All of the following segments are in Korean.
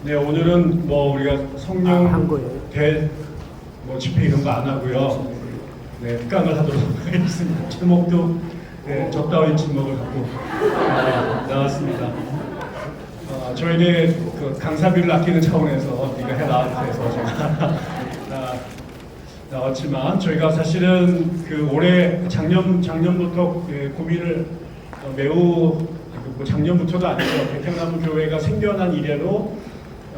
네, 오늘은 뭐 우리가 성령 집회 이런 거 안 하고요. 네, 흑강을 하도록 하겠습니다. 제목도 네, 적다운 침묵을 하고 나왔습니다. 저희는 그 강사비를 아끼는 차원에서 네가 해라 해서 제가 나왔지만 저희가 사실은 그 올해 작년부터 고민을 매우 뭐 작년부터도 아니죠. 백향나무 교회가 생겨난 이래로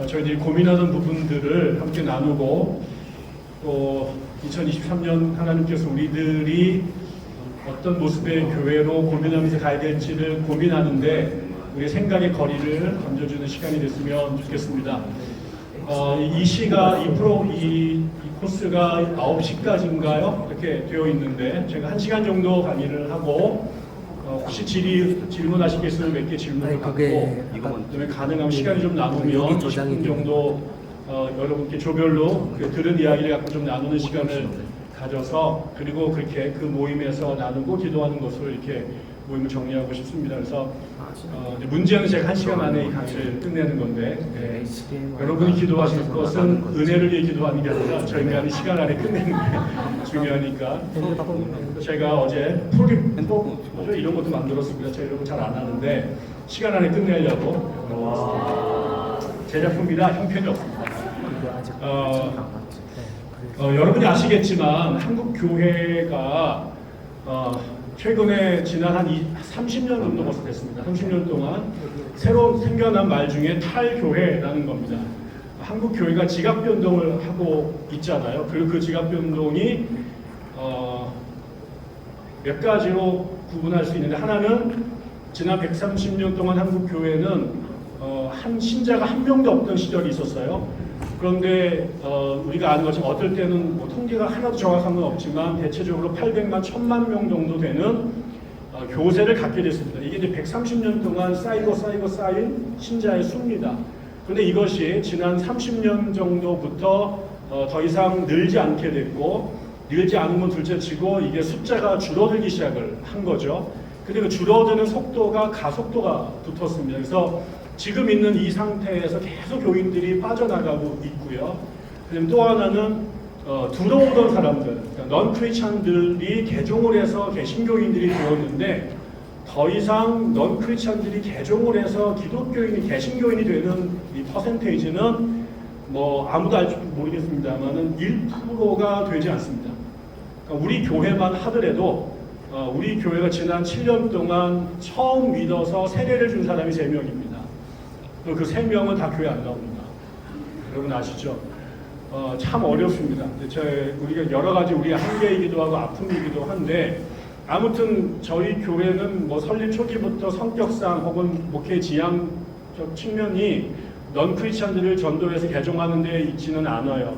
저희들이 고민하던 부분들을 함께 나누고 또 2023년 하나님께서 우리들이 어떤 모습의 교회로 고민하면서 가야 될지를 고민하는데 우리의 생각의 거리를 던져주는 시간이 됐으면 좋겠습니다. 이 코스가 9시까지인가요? 이렇게 되어 있는데 제가 1시간 정도 강의를 하고 혹시 질문하실 게 있으면 몇 개 질문을 받고 그다음에 가능하면 시간이 좀 남으면 20분 정도 여러분께 조별로 들은 이야기를 갖고 좀 나누는 시간을 가져서 그리고 그렇게 그 모임에서 나누고 기도하는 것으로 이렇게 모임을 정리하고 싶습니다. 그래서 문제는 제가 1시간 안에 이 강의를 끝내는 건데 여러분이 기도하실 것은 은혜를 위해 기도하는 게 아니라 저 인간이 시간 안에 끝내는 게 중요하니까 제가 어제 이런 것도 만들었습니다. 제가 이런 거 잘 안 하는데 시간 안에 끝내려고 제작품이라 형편이 없습니다. 여러분이 아시겠지만 한국 교회가 최근에 지난 한 30년 정도 벌써 됐습니다. 30년 동안 새로 생겨난 말 중에 탈교회라는 겁니다. 한국 교회가 지각 변동을 하고 있잖아요. 그리고 그 지각 변동이 몇 가지로 구분할 수 있는데 하나는 지난 130년 동안 한국 교회는 한 신자가 한 명도 없던 시절이 있었어요. 그런데 우리가 아는 것처럼 어떨 때는 뭐 통계가 하나도 정확한 건 없지만 대체적으로 800만, 1000만 명 정도 되는 교세를 갖게 됐습니다. 이게 이제 130년 동안 쌓이고 쌓인 신자의 수입니다. 그런데 이것이 지난 30년 정도부터 더 이상 늘지 않게 됐고 늘지 않은 건 둘째치고 이게 숫자가 줄어들기 시작을 한 거죠. 근데 그 줄어드는 속도가 가속도가 붙었습니다. 그래서 지금 있는 이 상태에서 계속 교인들이 빠져나가고 있고요. 그다음에 또 하나는 들어오던 사람들, 그러니까 넌 크리스찬들이 개종을 해서 개신교인들이 되었는데 더 이상 넌 크리스찬들이 개종을 해서 기독교인이 개신교인이 되는 이 퍼센테이지는 뭐 아무도 알지 모르겠습니다만은 1%가 되지 않습니다. 그러니까 우리 교회만 하더라도 우리 교회가 지난 7년 동안 처음 믿어서 세례를 준 사람이 3명입니다. 그 3명은 다 교회 안 나옵니다. 여러분 아시죠? 참 어렵습니다. 우리가 여러 가지 우리의 한계이기도 하고 아픔이기도 한데 아무튼 저희 교회는 뭐 설립 초기부터 성격상 혹은 목회 지향적 측면이 넌 크리스찬들을 전도해서 개종하는 데 있지는 않아요.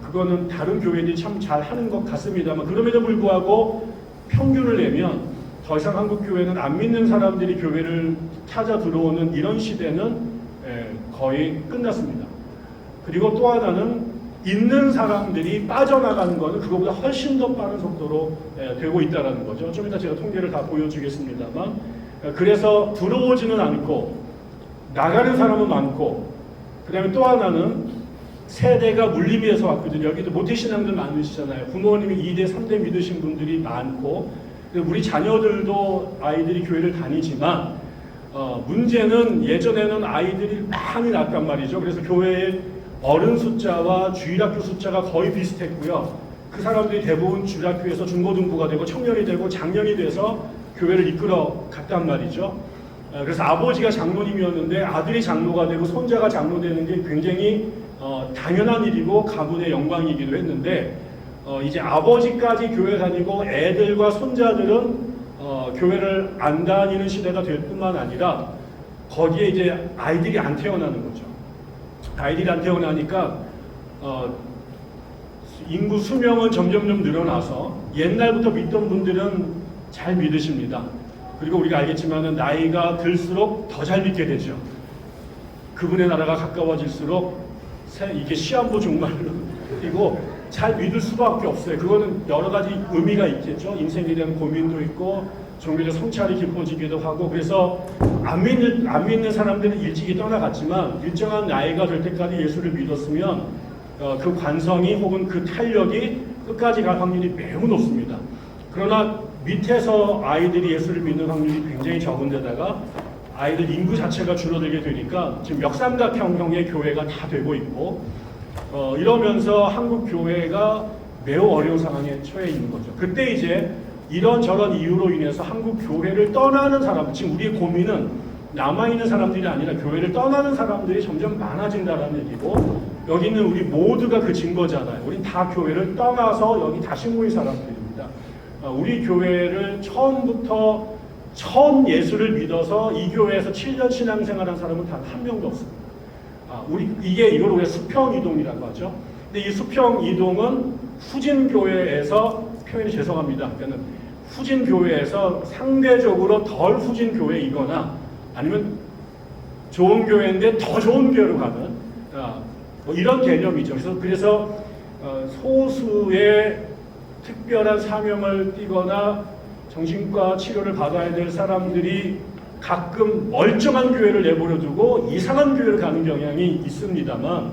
그거는 다른 교회들이 참 잘하는 것 같습니다만 그럼에도 불구하고 평균을 내면 더 이상 한국 교회는 안 믿는 사람들이 교회를 찾아 들어오는 이런 시대는 거의 끝났습니다. 그리고 또 하나는 있는 사람들이 빠져나가는 것은 그거보다 훨씬 더 빠른 속도로 되고 있다는 거죠. 좀 이따 제가 통계를 다 보여주겠습니다만 그래서 들어오지는 않고 나가는 사람은 많고 그 다음에 또 하나는 세대가 물림에서 왔거든요. 여기도 모태신앙들 많으시잖아요. 부모님이 2대, 3대 믿으신 분들이 많고 우리 자녀들도 아이들이 교회를 다니지만 문제는 예전에는 아이들이 많이 낳았단 말이죠. 그래서 교회의 어른 숫자와 주일학교 숫자가 거의 비슷했고요. 그 사람들이 대부분 주일학교에서 중고등부가 되고 청년이 되고 장년이 돼서 교회를 이끌어 갔단 말이죠. 그래서 아버지가 장로님이었는데 아들이 장로가 되고 손자가 장로되는 게 굉장히 당연한 일이고 가문의 영광이기도 했는데 이제 아버지까지 교회 다니고 애들과 손자들은 교회를 안 다니는 시대가 될 뿐만 아니라 거기에 이제 아이들이 안 태어나는 거죠. 아이들이 안 태어나니까 인구 수명은 점점점 늘어나서 옛날부터 믿던 분들은 잘 믿으십니다. 그리고 우리가 알겠지만은 나이가 들수록 더 잘 믿게 되죠. 그분의 나라가 가까워질수록 이게 시한부 종말이고 잘 믿을 수밖에 없어요. 그거는 여러 가지 의미가 있겠죠. 인생에 대한 고민도 있고 종교적 성찰이 깊어지기도 하고 그래서 안 믿는 사람들은 일찍이 떠나갔지만 일정한 나이가 될 때까지 예수를 믿었으면 그 관성이 혹은 그 탄력이 끝까지 갈 확률이 매우 높습니다. 그러나 밑에서 아이들이 예수를 믿는 확률이 굉장히 적은데다가 아이들 인구 자체가 줄어들게 되니까 지금 역삼각형의 교회가 다 되고 있고 이러면서 한국 교회가 매우 어려운 상황에 처해 있는 거죠. 그때 이제 이런저런 이유로 인해서 한국 교회를 떠나는 사람, 지금 우리의 고민은 남아있는 사람들이 아니라 교회를 떠나는 사람들이 점점 많아진다는 얘기고 여기 있는 우리 모두가 그 증거잖아요. 우린 다 교회를 떠나서 여기 다시 모인 사람들입니다. 우리 교회를 처음 예수를 믿어서 이 교회에서 7년 신앙생활한 사람은 단 한 명도 없습니다. 이걸 우리가 수평이동이라고 하죠. 근데 이 수평이동은 후진교회에서 표현이 죄송합니다. 그러니까 후진교회에서 상대적으로 덜 후진교회이거나 아니면 좋은 교회인데 더 좋은 교회로 가는 뭐 이런 개념이죠. 그래서 소수의 특별한 사명을 띠거나 정신과 치료를 받아야 될 사람들이 가끔 멀쩡한 교회를 내버려 두고 이상한 교회를 가는 경향이 있습니다만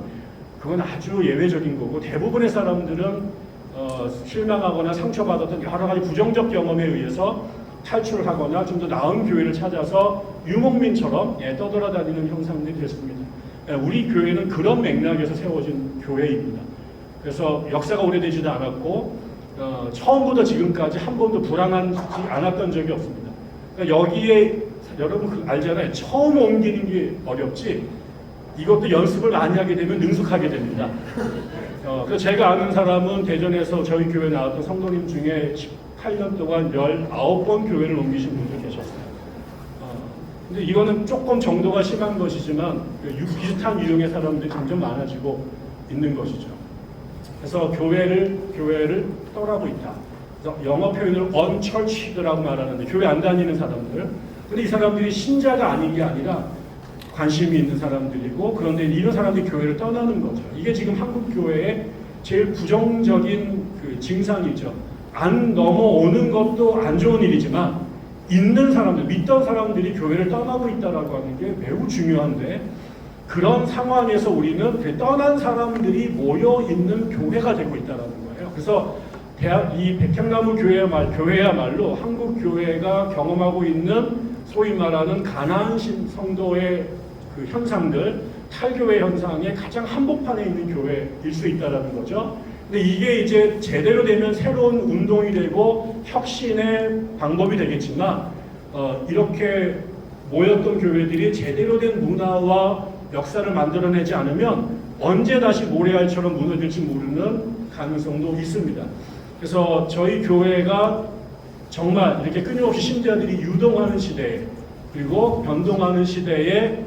그건 아주 예외적인 거고 대부분의 사람들은 실망하거나 상처받았던 여러 가지 부정적 경험에 의해서 탈출을 하거나 좀 더 나은 교회를 찾아서 유목민처럼 떠돌아다니는 형상들이 됐습니다. 우리 교회는 그런 맥락에서 세워진 교회입니다. 그래서 역사가 오래되지도 않았고 처음부터 지금까지 한 번도 불안하지 않았던 적이 없습니다. 그러니까 여기에 여러분 알잖아요. 처음 옮기는 게 어렵지 이것도 연습을 많이 하게 되면 능숙하게 됩니다. 그래서 제가 아는 사람은 대전에서 저희 교회 나왔던 성도님 중에 18년 동안 19번 교회를 옮기신 분들 계셨어요. 근데 이거는 조금 정도가 심한 것이지만 비슷한 유형의 사람들이 점점 많아지고 있는 것이죠. 그래서 교회를 떠나고 있다. 그래서 영어 표현을 unchurched라고 말하는데 교회 안 다니는 사람들. 근데 이 사람들이 신자가 아닌 게 아니라 관심이 있는 사람들이고 그런데 이런 사람들이 교회를 떠나는 거죠. 이게 지금 한국 교회의 제일 부정적인 그 증상이죠. 안 넘어오는 것도 안 좋은 일이지만 있는 사람들, 믿던 사람들이 교회를 떠나고 있다라고 하는 게 매우 중요한데 그런 상황에서 우리는 그 떠난 사람들이 모여 있는 교회가 되고 있다라는 거예요. 그래서 이 백향나무 교회야말로 한국 교회가 경험하고 있는 소위 말하는 가나안 성도의 그 현상들, 탈교회 현상의 가장 한복판에 있는 교회일 수 있다라는 거죠. 근데 이게 이제 제대로 되면 새로운 운동이 되고 혁신의 방법이 되겠지만 이렇게 모였던 교회들이 제대로 된 문화와 역사를 만들어내지 않으면 언제 다시 모래알처럼 무너질지 모르는 가능성도 있습니다. 그래서 저희 교회가 정말 이렇게 끊임없이 신자들이 유동하는 시대에 그리고 변동하는 시대에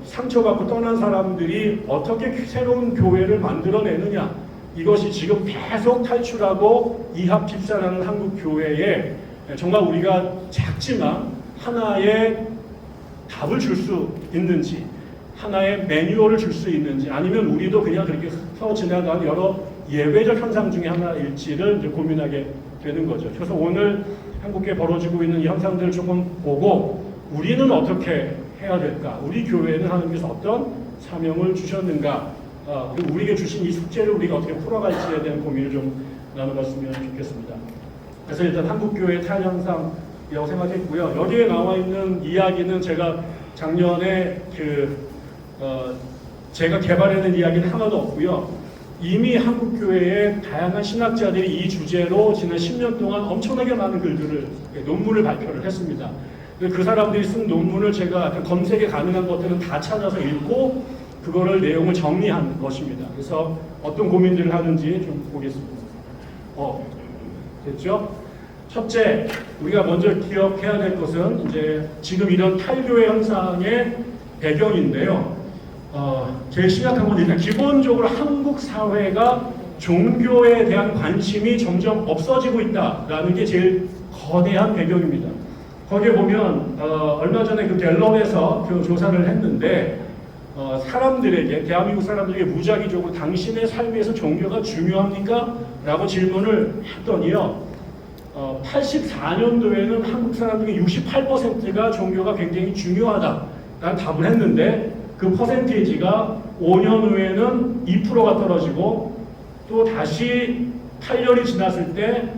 상처받고 떠난 사람들이 어떻게 새로운 교회를 만들어내느냐 이것이 지금 계속 탈출하고 이합 집산하는 한국 교회에 정말 우리가 작지만 하나의 답을 줄 수 있는지 하나의 매뉴얼을 줄 수 있는지 아니면 우리도 그냥 그렇게 서 지나가는 여러 예외적 현상 중에 하나일지를 이제 고민하게 되는 거죠. 그래서 오늘 한국에 벌어지고 있는 이 현상들을 조금 보고 우리는 어떻게 해야 될까? 우리 교회는 하나님께서 어떤 사명을 주셨는가? 그리고 우리에게 주신 이 숙제를 우리가 어떻게 풀어갈지에 대한 고민을 좀 나눠봤으면 좋겠습니다. 그래서 일단 한국교회의 탈현상이라고 생각했고요. 여기에 나와 있는 이야기는 제가 작년에 제가 개발해낸 이야기는 하나도 없고요. 이미 한국교회의 다양한 신학자들이 이 주제로 지난 10년 동안 엄청나게 많은 논문을 발표를 했습니다. 그 사람들이 쓴 논문을 제가 검색에 가능한 것들은 다 찾아서 읽고 그거를 내용을 정리한 것입니다. 그래서 어떤 고민들을 하는지 좀 보겠습니다. 됐죠? 첫째, 우리가 먼저 기억해야 될 것은 이제 지금 이런 탈교회 현상의 배경인데요. 제일 심각한 건 일단 기본적으로 한국 사회가 종교에 대한 관심이 점점 없어지고 있다라는 게 제일 거대한 배경입니다. 거기에 보면 얼마 전에 그 갤럽에서 그 조사를 했는데 사람들에게 대한민국 사람들에게 무작위적으로 당신의 삶에서 종교가 중요합니까? 라고 질문을 했더니요. 84년도에는 한국 사람 중에 68%가 종교가 굉장히 중요하다라는 답을 했는데 그 퍼센테이지가 5년 후에는 2%가 떨어지고 또 다시 8년이 지났을 때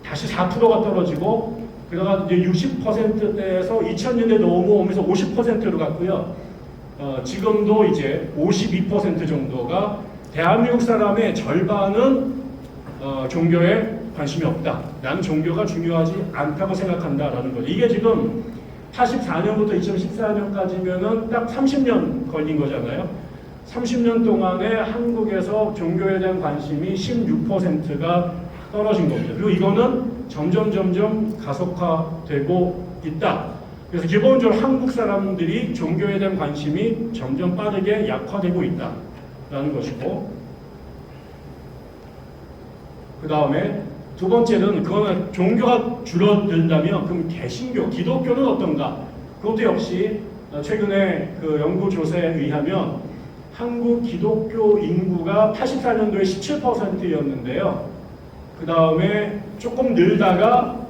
다시 4%가 떨어지고 그러다가 이제 60%대에서 2000년대 넘어오면서 50%로 갔고요. 지금도 이제 52% 정도가 대한민국 사람의 절반은 종교에 관심이 없다. 나는 종교가 중요하지 않다고 생각한다라는 거죠. 이게 지금 84년부터 2014년까지면은 딱 30년 걸린 거잖아요. 30년 동안에 한국에서 종교에 대한 관심이 16%가 떨어진 겁니다. 그리고 이거는 점점 가속화되고 있다. 그래서 기본적으로 한국 사람들이 종교에 대한 관심이 점점 빠르게 약화되고 있다라는 것이고, 그 다음에 두 번째는 그거는 종교가 줄어든다면 그럼 개신교, 기독교는 어떤가? 그것도 역시 최근에 그 연구조사에 의하면 한국 기독교 인구가 84년도에 17%였는데요. 그 다음에 조금 늘다가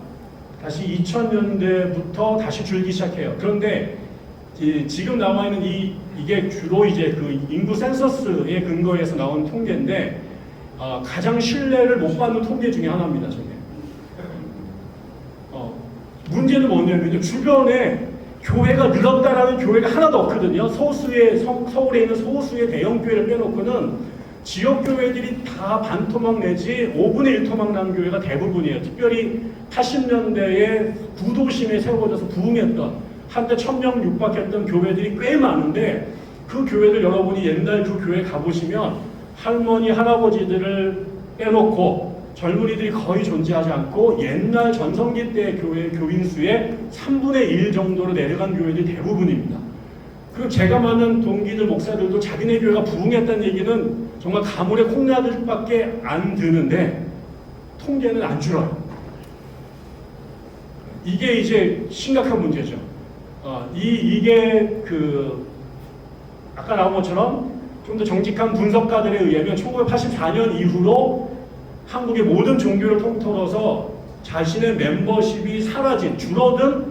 다시 2000년대부터 다시 줄기 시작해요. 그런데 지금 나와 있는 이게 주로 이제 그 인구 센서스에 근거해서 나온 통계인데 가장 신뢰를 못 받는 통계 중에 하나입니다. 저게. 문제는 뭐냐면요. 주변에 교회가 늘었다라는 교회가 하나도 없거든요. 서울에 있는 소수의 대형 교회를 빼놓고는 지역 교회들이 다 반토막 내지 5분의 1토막 나는 교회가 대부분이에요. 특별히 80년대에 구도심에 세워져서 부흥했던 한때 1000명 육박했던 교회들이 꽤 많은데 그 교회들 여러분이 옛날 그 교회 가보시면 할머니 할아버지들을 빼놓고 젊은이들이 거의 존재하지 않고 옛날 전성기 때 교회 교인 수의 3분의 1 정도로 내려간 교회들이 대부분입니다. 그리고 제가 만난 동기들 목사들도 자기네 교회가 부흥했다는 얘기는 정말 가물에 콩나들밖에 안 드는데 통계는 안 줄어요. 이게 이제 심각한 문제죠. 이게 아까 나온 것처럼 좀 더 정직한 분석가들에 의하면 1984년 이후로 한국의 모든 종교를 통틀어서 자신의 멤버십이 사라진, 줄어든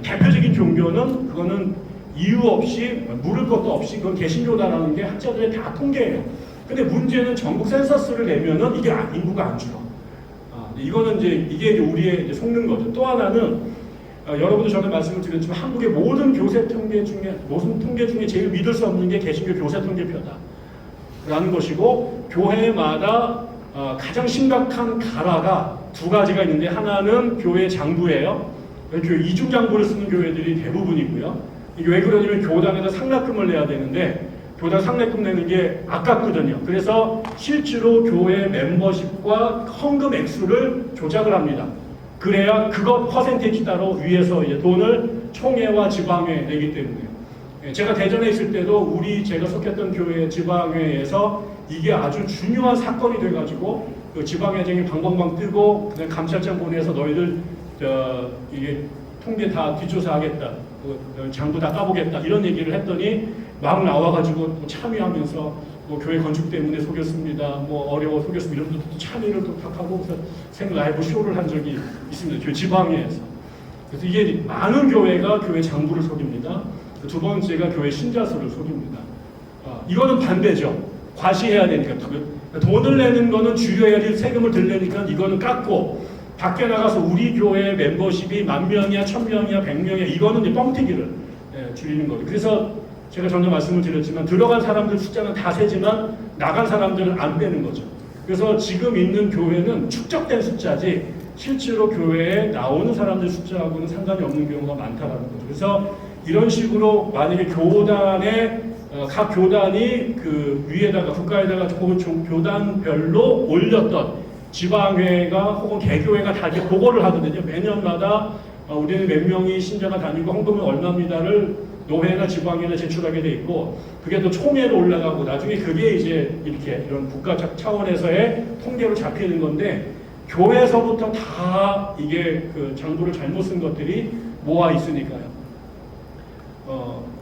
대표적인 종교는 그거는 이유 없이 물을 것도 없이 그건 개신교다라는 게 학자들의 다 통계예요. 근데 문제는 전국 센서스를 내면은 이게 인구가 안 줄어. 이거는 이게 우리의 이제 속는 거죠. 또 하나는 여러분도 전에 말씀을 드렸지만 한국의 모든 교세 통계 중에 제일 믿을 수 없는 게 개신교 교세 통계표다. 라는 것이고 교회마다 가장 심각한 가라가 두 가지가 있는데 하나는 교회 장부예요. 교회 이중 장부를 쓰는 교회들이 대부분이고요. 이게 왜 그러냐면 교단에다 상납금을 내야 되는데 교단 상납금 내는 게 아깝거든요. 그래서 실제로 교회 멤버십과 헌금 액수를 조작을 합니다. 그래야 그것 퍼센테이지 따로 위에서 이제 돈을 총회와 지방회 내기 때문에요. 제가 대전에 있을 때도 제가 속했던 교회 지방회에서 이게 아주 중요한 사건이 돼가지고 그 지방회장이 방방방 뜨고 그다음에 감찰장 보내서 너희들 이게 통계 다 뒷조사하겠다, 장부 다 까보겠다 이런 얘기를 했더니 막 나와가지고 참여하면서 교회 건축 때문에 속였습니다. 어려워 속였습니다. 이런 것도 참여를 또 하고 라이브 쇼를 한 적이 있습니다. 교회 지방회에서. 그래서 이게 많은 교회가 교회 장부를 속입니다. 두 번째가 교회 신자수를 속입니다. 이거는 반대죠. 과시해야 되니까. 돈을 내는 거는 줄여야지 세금을 덜 내니까 이거는 깎고 밖에 나가서 우리 교회 멤버십이 10,000명이야, 1000명이야, 100명이야 이거는 이제 뻥튀기를 줄이는 거예요. 그래서 제가 전에 말씀을 드렸지만 들어간 사람들 숫자는 다 세지만 나간 사람들은 안 빼는 거죠. 그래서 지금 있는 교회는 축적된 숫자지 실제로 교회에 나오는 사람들 숫자하고는 상관이 없는 경우가 많다라는 거죠. 그래서 이런 식으로 만약에 각 교단이 그 위에다가 국가에다가 교단별로 올렸던 지방회가 혹은 개교회가 다 이렇게 보고를 하거든요. 매년마다 우리는 몇 명이 신자가 다니고 헌금은 얼마입니다를 노회나 지방회에 제출하게 돼 있고 그게 또 총회로 올라가고 나중에 그게 이제 이런 국가 차원에서의 통계로 잡히는 건데 교회에서부터 다 이게 그 장부를 잘못 쓴 것들이 모아 있으니까요.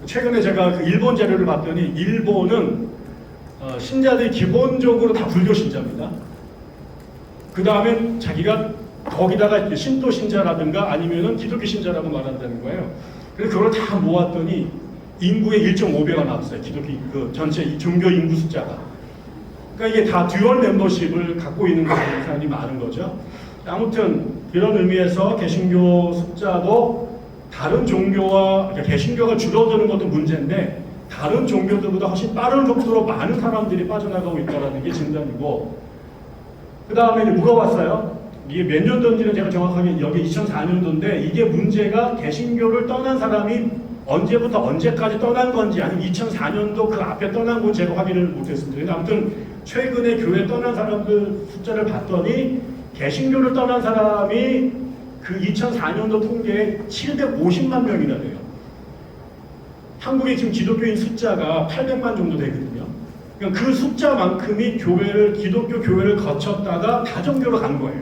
최근에 제가 그 일본 자료를 봤더니 일본은 신자들이 기본적으로 다 불교 신자입니다. 그 다음에 자기가 거기다가 신도 신자라든가 아니면은 기독교 신자라고 말한다는 거예요. 그래서 그걸 다 모았더니 인구의 1.5배가 나왔어요. 기독교 그 전체 종교 인구 숫자가. 그러니까 이게 다 듀얼 멤버십을 갖고 있는 사람이 많은 거죠. 아무튼 그런 의미에서 개신교 숫자도 다른 종교와 그러니까 개신교가 줄어드는 것도 문제인데 다른 종교들보다 훨씬 빠른 속도로 많은 사람들이 빠져나가고 있다는 게 진단이고, 그 다음에 물어봤어요. 이게 몇 년도인지는 제가 정확하게 여기 2004년도인데 이게 문제가 개신교를 떠난 사람이 언제부터 언제까지 떠난 건지 아니면 2004년도 그 앞에 떠난 건지 제가 확인을 못했습니다. 아무튼 최근에 교회 떠난 사람들 숫자를 봤더니 개신교를 떠난 사람이 그 2004년도 통계에 750만 명이나 돼요. 한국의 지금 기독교인 숫자가 800만 정도 되거든요. 그러니까 그 숫자만큼이 기독교 교회를 거쳤다가 다종교로 간 거예요.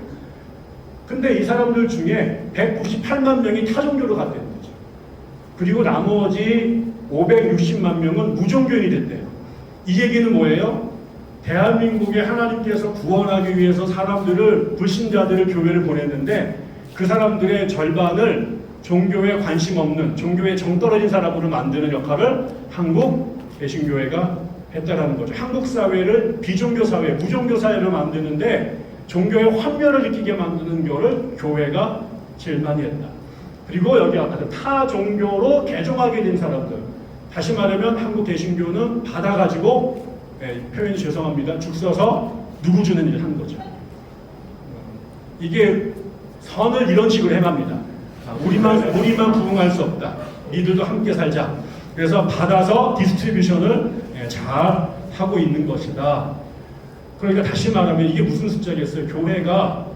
근데 이 사람들 중에 198만 명이 타종교로 갔다는 거죠. 그리고 나머지 560만 명은 무종교인이 됐대요. 이 얘기는 뭐예요? 대한민국에 하나님께서 구원하기 위해서 사람들을, 불신자들을 교회를 보냈는데 그 사람들의 절반을 종교에 관심 없는, 종교에 정 떨어진 사람으로 만드는 역할을 한국 개신교회가 했다라는 거죠. 한국 사회를 비종교 사회, 무종교 사회로 만드는데 종교의 환멸을 느끼게 만드는 거를 교회가 제일 많이 했다. 그리고 여기 아까 타 종교로 개종하게 된 사람들, 다시 말하면 한국 개신교는 받아가지고, 표현이 죄송합니다, 죽 써서 누구 주는 일을 한 거죠. 이게 선을 이런 식으로 해갑니다. 우리만 부흥할 수 없다. 니들도 함께 살자. 그래서 받아서 디스트리뷰션을 잘 하고 있는 것이다. 그러니까 다시 말하면 이게 무슨 숫자겠어요? 교회가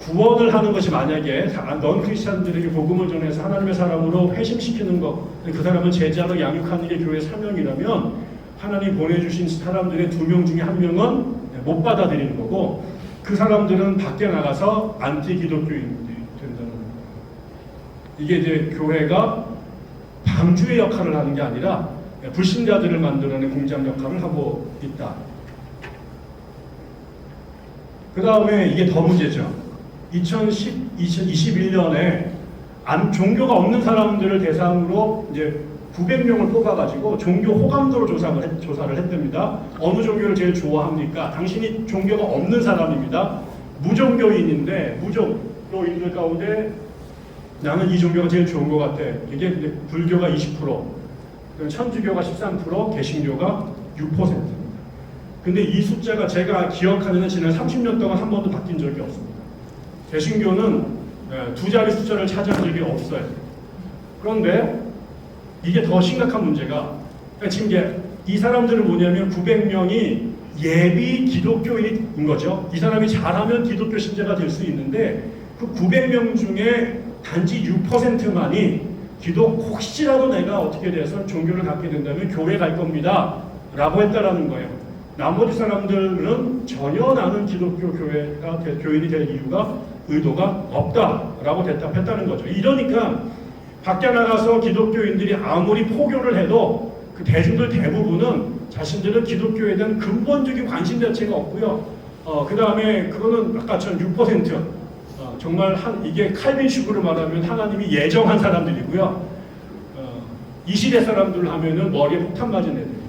구원을 하는 것이 만약에 넌 크리스찬들에게 복음을 전해서 하나님의 사람으로 회심시키는 것, 그 사람을 제자로 양육하는 게 교회의 사명이라면 하나님 보내주신 사람들의 2명 중에 1명은 못 받아들이는 거고, 그 사람들은 밖에 나가서 안티 기독교인들이 된다는 거예요. 이게 이제 교회가 방주의 역할을 하는 게 아니라 불신자들을 만들어내는 공장 역할을 하고 있다. 그 다음에 이게 더 문제죠. 2021년에 종교가 없는 사람들을 대상으로 이제 900명을 뽑아가지고 종교 호감도를 조사를 했답니다. 어느 종교를 제일 좋아합니까? 당신이 종교가 없는 사람입니다. 무종교인인데 무종교인들 가운데 나는 이 종교가 제일 좋은 것 같아. 이게 불교가 20%, 천주교가 13%, 개신교가 6%입니다. 근데 이 숫자가 제가 기억하는 지난 30년 동안 한 번도 바뀐 적이 없습니다. 개신교는 2자리 숫자를 차지한 적이 없어요. 그런데 이게 더 심각한 문제가, 지금 이 사람들은 뭐냐면 900명이 예비 기독교인인 거죠. 이 사람이 잘하면 기독교 신자가 될 수 있는데 그 900명 중에 단지 6%만이 혹시라도 내가 어떻게 돼서 종교를 갖게 된다면 교회 갈 겁니다 라고 했다라는 거예요. 나머지 사람들은 전혀 나는 기독교 교인이 될 의도가 없다라고 대답했다는 거죠. 이러니까 밖에 나가서 기독교인들이 아무리 포교를 해도 그 대중들 대부분은 자신들은 기독교에 대한 근본적인 관심 자체가 없고요. 그 다음에 그거는 아까처럼 6%, 정말 이게 칼빈식으로 말하면 하나님이 예정한 사람들이고요. 이 시대 사람들 하면은 머리에 폭탄 맞은 애들이죠.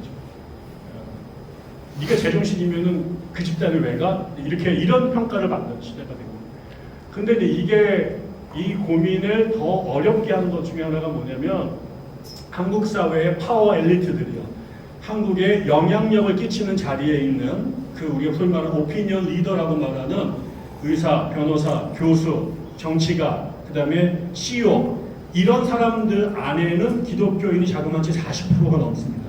네가 제정신이면은 그 집단을 왜 가? 이런 평가를 받는 시대가 되고. 근데 이게 이 고민을 더 어렵게 하는 것 중에 하나가 뭐냐면 한국 사회의 파워 엘리트들이요. 한국에 영향력을 끼치는 자리에 있는 그 우리가 소위 말하는 오피니언 리더라고 말하는 의사, 변호사, 교수, 정치가, 그 다음에 CEO, 이런 사람들 안에는 기독교인이 자그마치 40%가 넘습니다.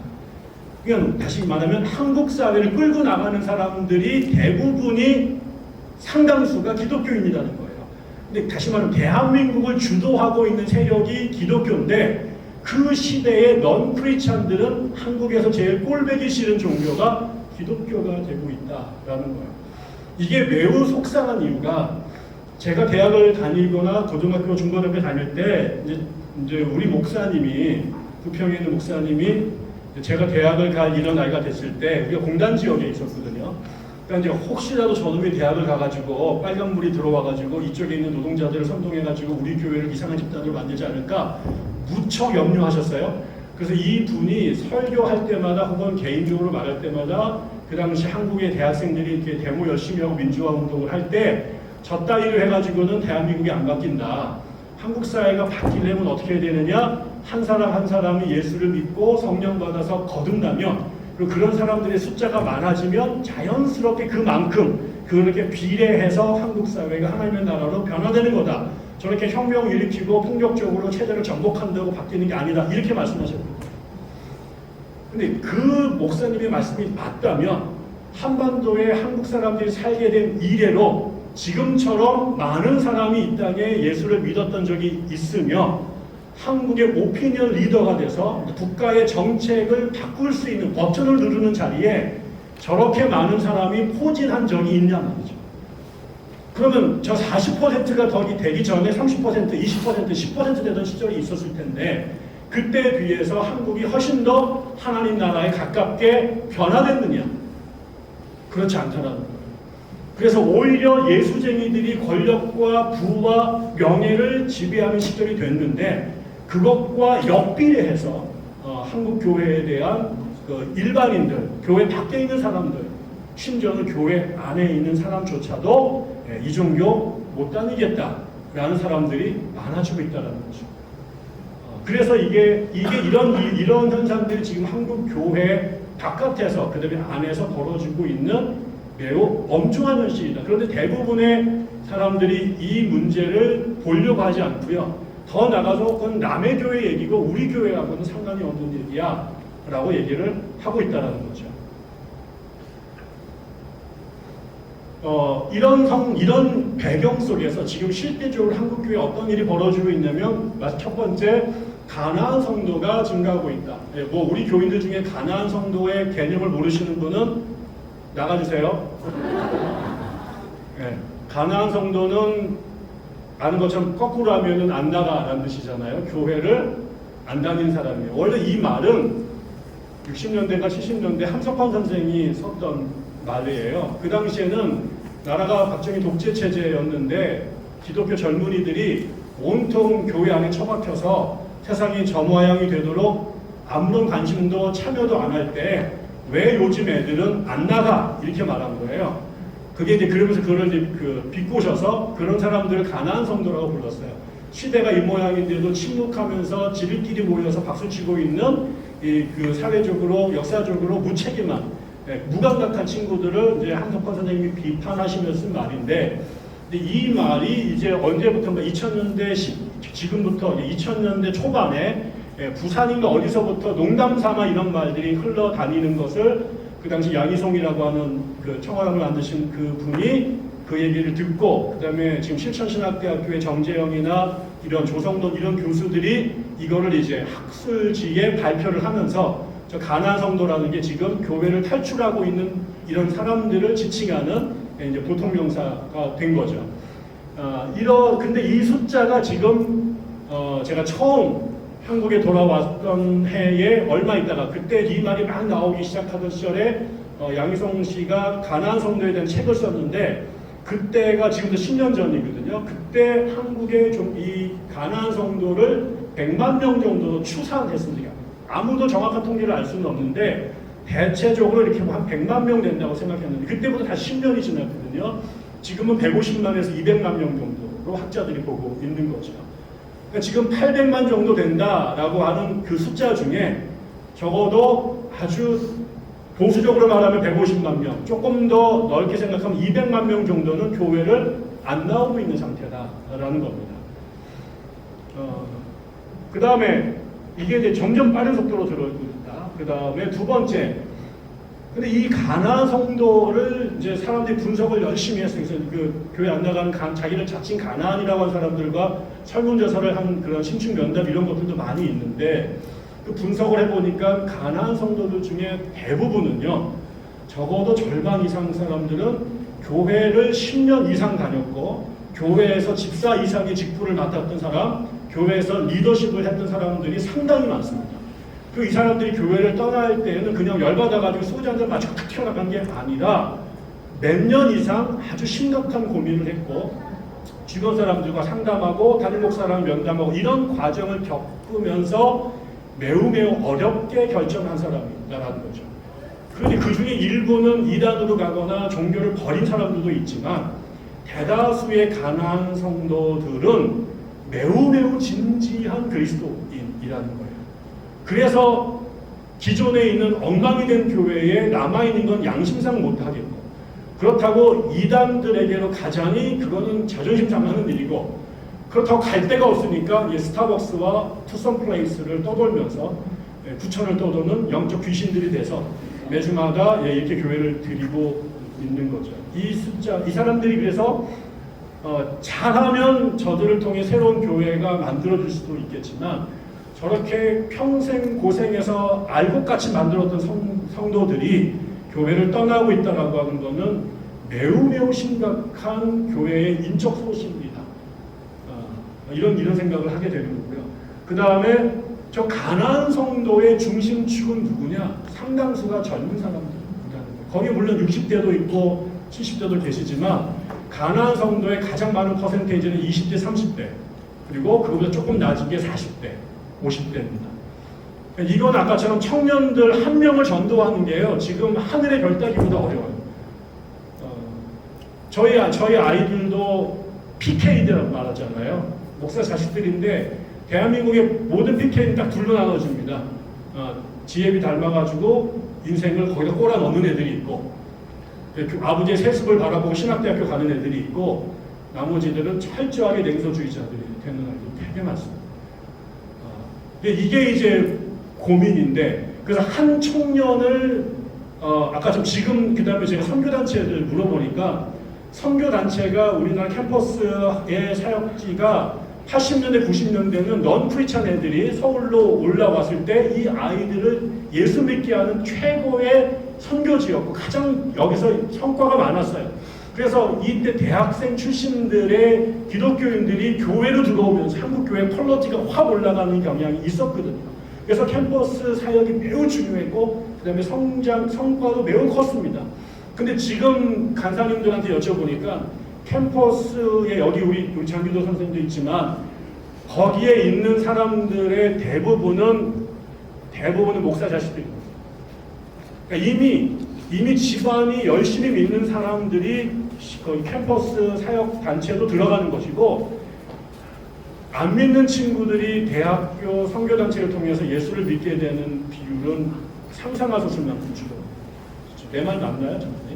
그러니까 다시 말하면 한국 사회를 끌고 나가는 사람들이 대부분이 상당수가 기독교인이라는 거예요. 근데 다시 말하면 대한민국을 주도하고 있는 세력이 기독교인데 그 시대의 넌 크리스찬들은 한국에서 제일 꼴보기 싫은 종교가 기독교가 되고 있다라는 거예요. 이게 매우 속상한 이유가 제가 대학을 다니거나 고등학교, 중고등학교 다닐 때 이제 우리 목사님이 부평에 있는 목사님이 제가 대학을 갈 이런 나이가 됐을 때 우리가 공단 지역에 있었거든요. 그러니까 이제 혹시라도 저놈이 대학을 가가지고 빨간물이 들어와가지고 이쪽에 있는 노동자들을 선동해가지고 우리 교회를 이상한 집단으로 만들지 않을까 무척 염려하셨어요. 그래서 이 분이 설교할 때마다 혹은 개인적으로 말할 때마다 그 당시 한국의 대학생들이 이렇게 데모 열심히 하고 민주화 운동을 할 때 저 따위로 해가지고는 대한민국이 안 바뀐다. 한국 사회가 바뀌려면 어떻게 해야 되느냐? 한 사람 한 사람이 예수를 믿고 성령 받아서 거듭나면, 그리고 그런 사람들의 숫자가 많아지면 자연스럽게 그만큼 그렇게 비례해서 한국 사회가 하나님의 나라로 변화되는 거다. 저렇게 혁명 일으키고 폭력적으로 체제를 정복한다고 바뀌는 게 아니다. 이렇게 말씀하셨거든요. 근데 그 목사님의 말씀이 맞다면 한반도에 한국 사람들이 살게 된 이래로 지금처럼 많은 사람이 이 땅에 예수를 믿었던 적이 있으며 한국의 오피니언 리더가 돼서 국가의 정책을 바꿀 수 있는 버튼을 누르는 자리에 저렇게 많은 사람이 포진한 적이 있냐 말이죠. 그러면 저 40%가 더 되기 전에 30%, 20%, 10% 되던 시절이 있었을 텐데 그때에 비해서 한국이 훨씬 더 하나님 나라에 가깝게 변화됐느냐? 그렇지 않다라는 거예요. 그래서 오히려 예수쟁이들이 권력과 부와 명예를 지배하는 시절이 됐는데 그것과 역비례해서 한국 교회에 대한 그 일반인들, 교회 밖에 있는 사람들, 심지어는 교회 안에 있는 사람조차도 이 종교 못 다니겠다라는 사람들이 많아지고 있다는 거죠. 그래서 이게 이런 현상들이 지금 한국 교회 바깥에서 그다음에 안에서 벌어지고 있는 매우 엄중한 현실이다. 그런데 대부분의 사람들이 이 문제를 보려고 하지 않고요. 더 나가서 그건 남의 교회 얘기고 우리 교회하고는 상관이 없는 얘기야 라고 얘기를 하고 있다는 거죠. 이런 배경 속에서 지금 실제적으로 한국 교회에 어떤 일이 벌어지고 있냐면 첫 번째, 가나안 성도가 증가하고 있다. 뭐 우리 교인들 중에 가나안 성도의 개념을 모르시는 분은 나가주세요. 가나안 성도는 아는 것처럼 거꾸로 하면은 안 나가라는 뜻이잖아요. 교회를 안 다닌 사람이에요. 원래 이 말은 60년대가 70년대 한석환 선생이 썼던 말이에요. 그 당시에는 나라가 박정희 독재 체제였는데 기독교 젊은이들이 온통 교회 안에 처박혀서 세상이 저 모양이 되도록 아무런 관심도 참여도 안 할 때 왜 요즘 애들은 안 나가? 이렇게 말한 거예요. 그게 이제 그러면서 그걸 이제 비꼬셔서 그런 사람들을 가나안 성도라고 불렀어요. 시대가 이 모양인데도 침묵하면서 지들끼리 모여서 박수치고 있는 그 사회적으로 역사적으로 무책임한 무감각한 친구들을 이제 한석환 선생님이 비판하시면서 쓴 말인데, 근데 이 말이 이제 언제부터인가 2000년대 지금부터 2000년대 초반에 부산인가 어디서부터 농담 삼아 이런 말들이 흘러다니는 것을 그 당시 양희송이라고 하는 그 청와대를 만드신 그 분이 그 얘기를 듣고, 그 다음에 지금 실천신학대학교의 정재영이나 이런 조성돈 이런 교수들이 이거를 이제 학술지에 발표를 하면서 저 가나안 성도라는 게 지금 교회를 탈출하고 있는 이런 사람들을 지칭하는 이제 보통명사가 된 거죠. 근데 이 숫자가 지금 제가 처음 한국에 돌아왔던 해에 얼마 있다가 그때 이 말이 막 나오기 시작하던 시절에 양희성 씨가 가나안 성도에 대한 책을 썼는데 그때가 지금부터 10년 전이거든요. 그때 한국에 좀 이 가나안 성도를 100만 명 정도 추산했습니다. 아무도 정확한 통계를 알 수는 없는데 대체적으로 이렇게 한 100만 명 된다고 생각했는데 그때부터 다시 10년이 지났거든요. 지금은 150만에서 200만 명 정도로 학자들이 보고 있는 거죠. 그러니까 지금 800만 정도 된다라고 하는 그 숫자 중에 적어도 아주 보수적으로 말하면 150만 명, 조금 더 넓게 생각하면 200만 명 정도는 교회를 안 나오고 있는 상태다라는 겁니다. 그 다음에 이게 이제 점점 빠른 속도로 들어오고 있다. 그 다음에 두 번째, 근데 이 가나안 성도를 이제 사람들이 분석을 열심히 했어요. 그래서 그 교회 안 나가는 자기를 자칭 가나안이라고 한 사람들과 설문조사를 한 그런 신축 면담 이런 것들도 많이 있는데 그 분석을 해보니까 가나안 성도들 중에 대부분은요, 적어도 절반 이상 사람들은 교회를 10년 이상 다녔고 교회에서 집사 이상의 직분을 맡았던 사람, 교회에서 리더십을 했던 사람들이 상당히 많습니다. 이 사람들이 교회를 떠날 때에는 그냥 열받아가지고 소주 한잔 마시고 탁 튀어나간 게 아니라 몇 년 이상 아주 심각한 고민을 했고 주변 사람들과 상담하고 담임 목사랑 면담하고 이런 과정을 겪으면서 매우 어렵게 결정한 사람이라는 거죠. 그런데 그 중에 일부는 이단으로 가거나 종교를 버린 사람들도 있지만 대다수의 가나안 성도들은 매우 진지한 그리스도인이라는 거예요. 그래서 기존에 있는 엉망이 된 교회에 남아있는 건 양심상 못하겠고, 그렇다고 이단들에게로 가자니 그거는 자존심 상하는 일이고, 그렇다고 갈 데가 없으니까 스타벅스와 투썸 플레이스를 떠돌면서 구천을 떠도는 영적 귀신들이 돼서 매주마다 이렇게 교회를 드리고 있는 거죠. 이 사람들이 그래서 잘하면 저들을 통해 새로운 교회가 만들어질 수도 있겠지만, 저렇게 평생 고생해서 알곡같이 만들었던 성도들이 교회를 떠나고 있다라고 하는 것은 매우 심각한 교회의 인적 소식입니다. 이런 생각을 하게 되는 거고요. 그 다음에 저 가나안 성도의 중심축은 누구냐? 상당수가 젊은 사람들이라는 거예요. 거기 물론 60대도 있고 70대도 계시지만 가나안 성도의 가장 많은 퍼센테이지는 20대, 30대, 그리고 그거보다 조금 낮은 게 40대, 50대입니다. 이건 아까처럼 청년들 한 명을 전도하는 게요, 지금 하늘의 별 따기보다 어려워요. 저희 아이들도 PK들이라고 말하잖아요. 목사 자식들인데 대한민국의 모든 PK는 딱 둘로 나눠집니다. 지혜비 닮아가지고 인생을 거기다 꼬라 넣는 애들이 있고, 아버지의 세습을 바라보고 신학대학교 가는 애들이 있고, 나머지들은 철저하게 냉소주의자들이 되는 아이들이 되게 많습니다. 이게 이제 고민인데, 그래서 한 청년을 아까 지금 그다음에 제가 선교단체를 물어보니까 선교단체가 우리나라 캠퍼스의 사역지가 80년대, 90년대는 넌프리찬 애들이 서울로 올라왔을 때 이 아이들을 예수 믿게 하는 최고의 선교지였고 가장 여기서 성과가 많았어요. 그래서 이때 대학생 출신들의 기독교인들이 교회로 들어오면서 한국교회 퀄리티가 확 올라가는 경향이 있었거든요. 그래서 캠퍼스 사역이 매우 중요했고, 그 다음에 성과도 매우 컸습니다. 근데 지금 간사님들한테 여쭤보니까 캠퍼스에 여기 우리 장기도 선생님도 있지만 거기에 있는 사람들의 대부분은 목사 자식들입니다. 그러니까 이미 집안이 열심히 믿는 사람들이 거의 캠퍼스 사역 단체로 들어가는 것이고, 안 믿는 친구들이 대학교 선교단체를 통해서 예수를 믿게 되는 비율은 상상하셨을 만큼 줄어요. 내 말 맞나요, 정말?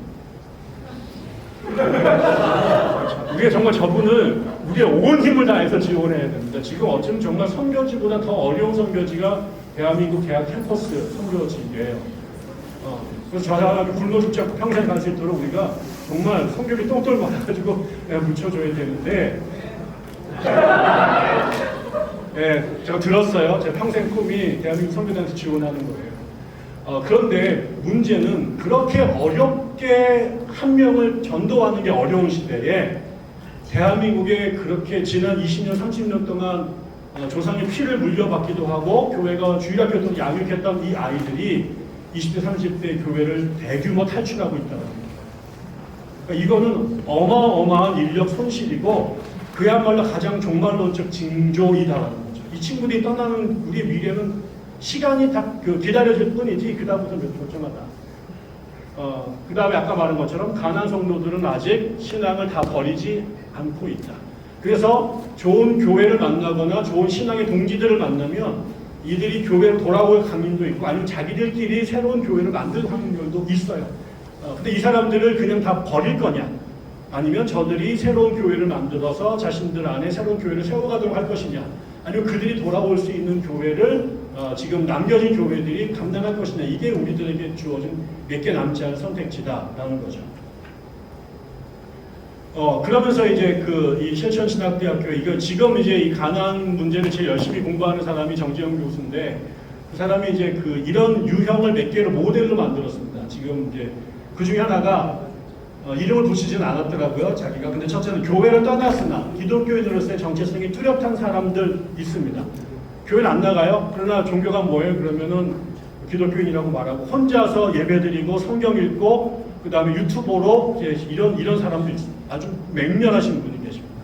우리가 정말 저분을 우리의 온 힘을 다해서 지원해야 됩니다. 지금 어쩌면 정말 선교지보다 더 어려운 선교지가 대한민국 대학 캠퍼스 선교지예요. 그래서 저 사람이 굶어 죽지 않고 평생 갈 수 있도록 우리가 정말 성격이 똥돌 많아가지고 묻혀줘야 되는데, 제가 들었어요. 제 평생 꿈이 대한민국 선교단체 지원하는 거예요. 그런데 문제는 그렇게 어렵게 한 명을 전도하는 게 어려운 시대에 대한민국에 그렇게 지난 20년, 30년 동안 조상의 피를 물려받기도 하고 교회가 주일학교 통 양육했던 이 아이들이 20대, 30대 교회를 대규모 탈출하고 있다는 겁니다. 그러니까 이거는 어마어마한 인력 손실이고 그야말로 가장 종말론적 징조이다라는 거죠. 이 친구들이 떠나는 우리의 미래는 시간이 다 기다려질 뿐이지 그다음부터는 결정하다. 그 다음에 아까 말한 것처럼 가나안 성도들은 아직 신앙을 다 버리지 않고 있다. 그래서 좋은 교회를 만나거나 좋은 신앙의 동지들을 만나면 이들이 교회로 돌아올 확률도 있고 아니면 자기들끼리 새로운 교회를 만들 확률도 있어요. 근데 이 사람들을 그냥 다 버릴 거냐, 아니면 저들이 새로운 교회를 만들어서 자신들 안에 새로운 교회를 세워가도록 할 것이냐, 아니면 그들이 돌아올 수 있는 교회를 지금 남겨진 교회들이 감당할 것이냐, 이게 우리들에게 주어진 몇 개 남지 않은 선택지다라는 거죠. 그러면서 이제 이 실천신학대학교, 이거 지금 이제 이 가나안 문제를 제일 열심히 공부하는 사람이 정지영 교수인데, 그 사람이 이제 이런 유형을 몇 개로 모델로 만들었습니다. 지금 이제 그 중에 하나가 이름을 붙이지는 않았더라고요, 자기가. 근데 첫째는 교회를 떠났으나 기독교인으로서의 정체성이 뚜렷한 사람들 있습니다. 교회는 안 나가요. 그러나 종교가 뭐예요? 그러면은 기독교인이라고 말하고 혼자서 예배드리고 성경 읽고 그 다음에 유튜버로 이런 사람도 있습니다. 아주 맹렬하신 분이 계십니다.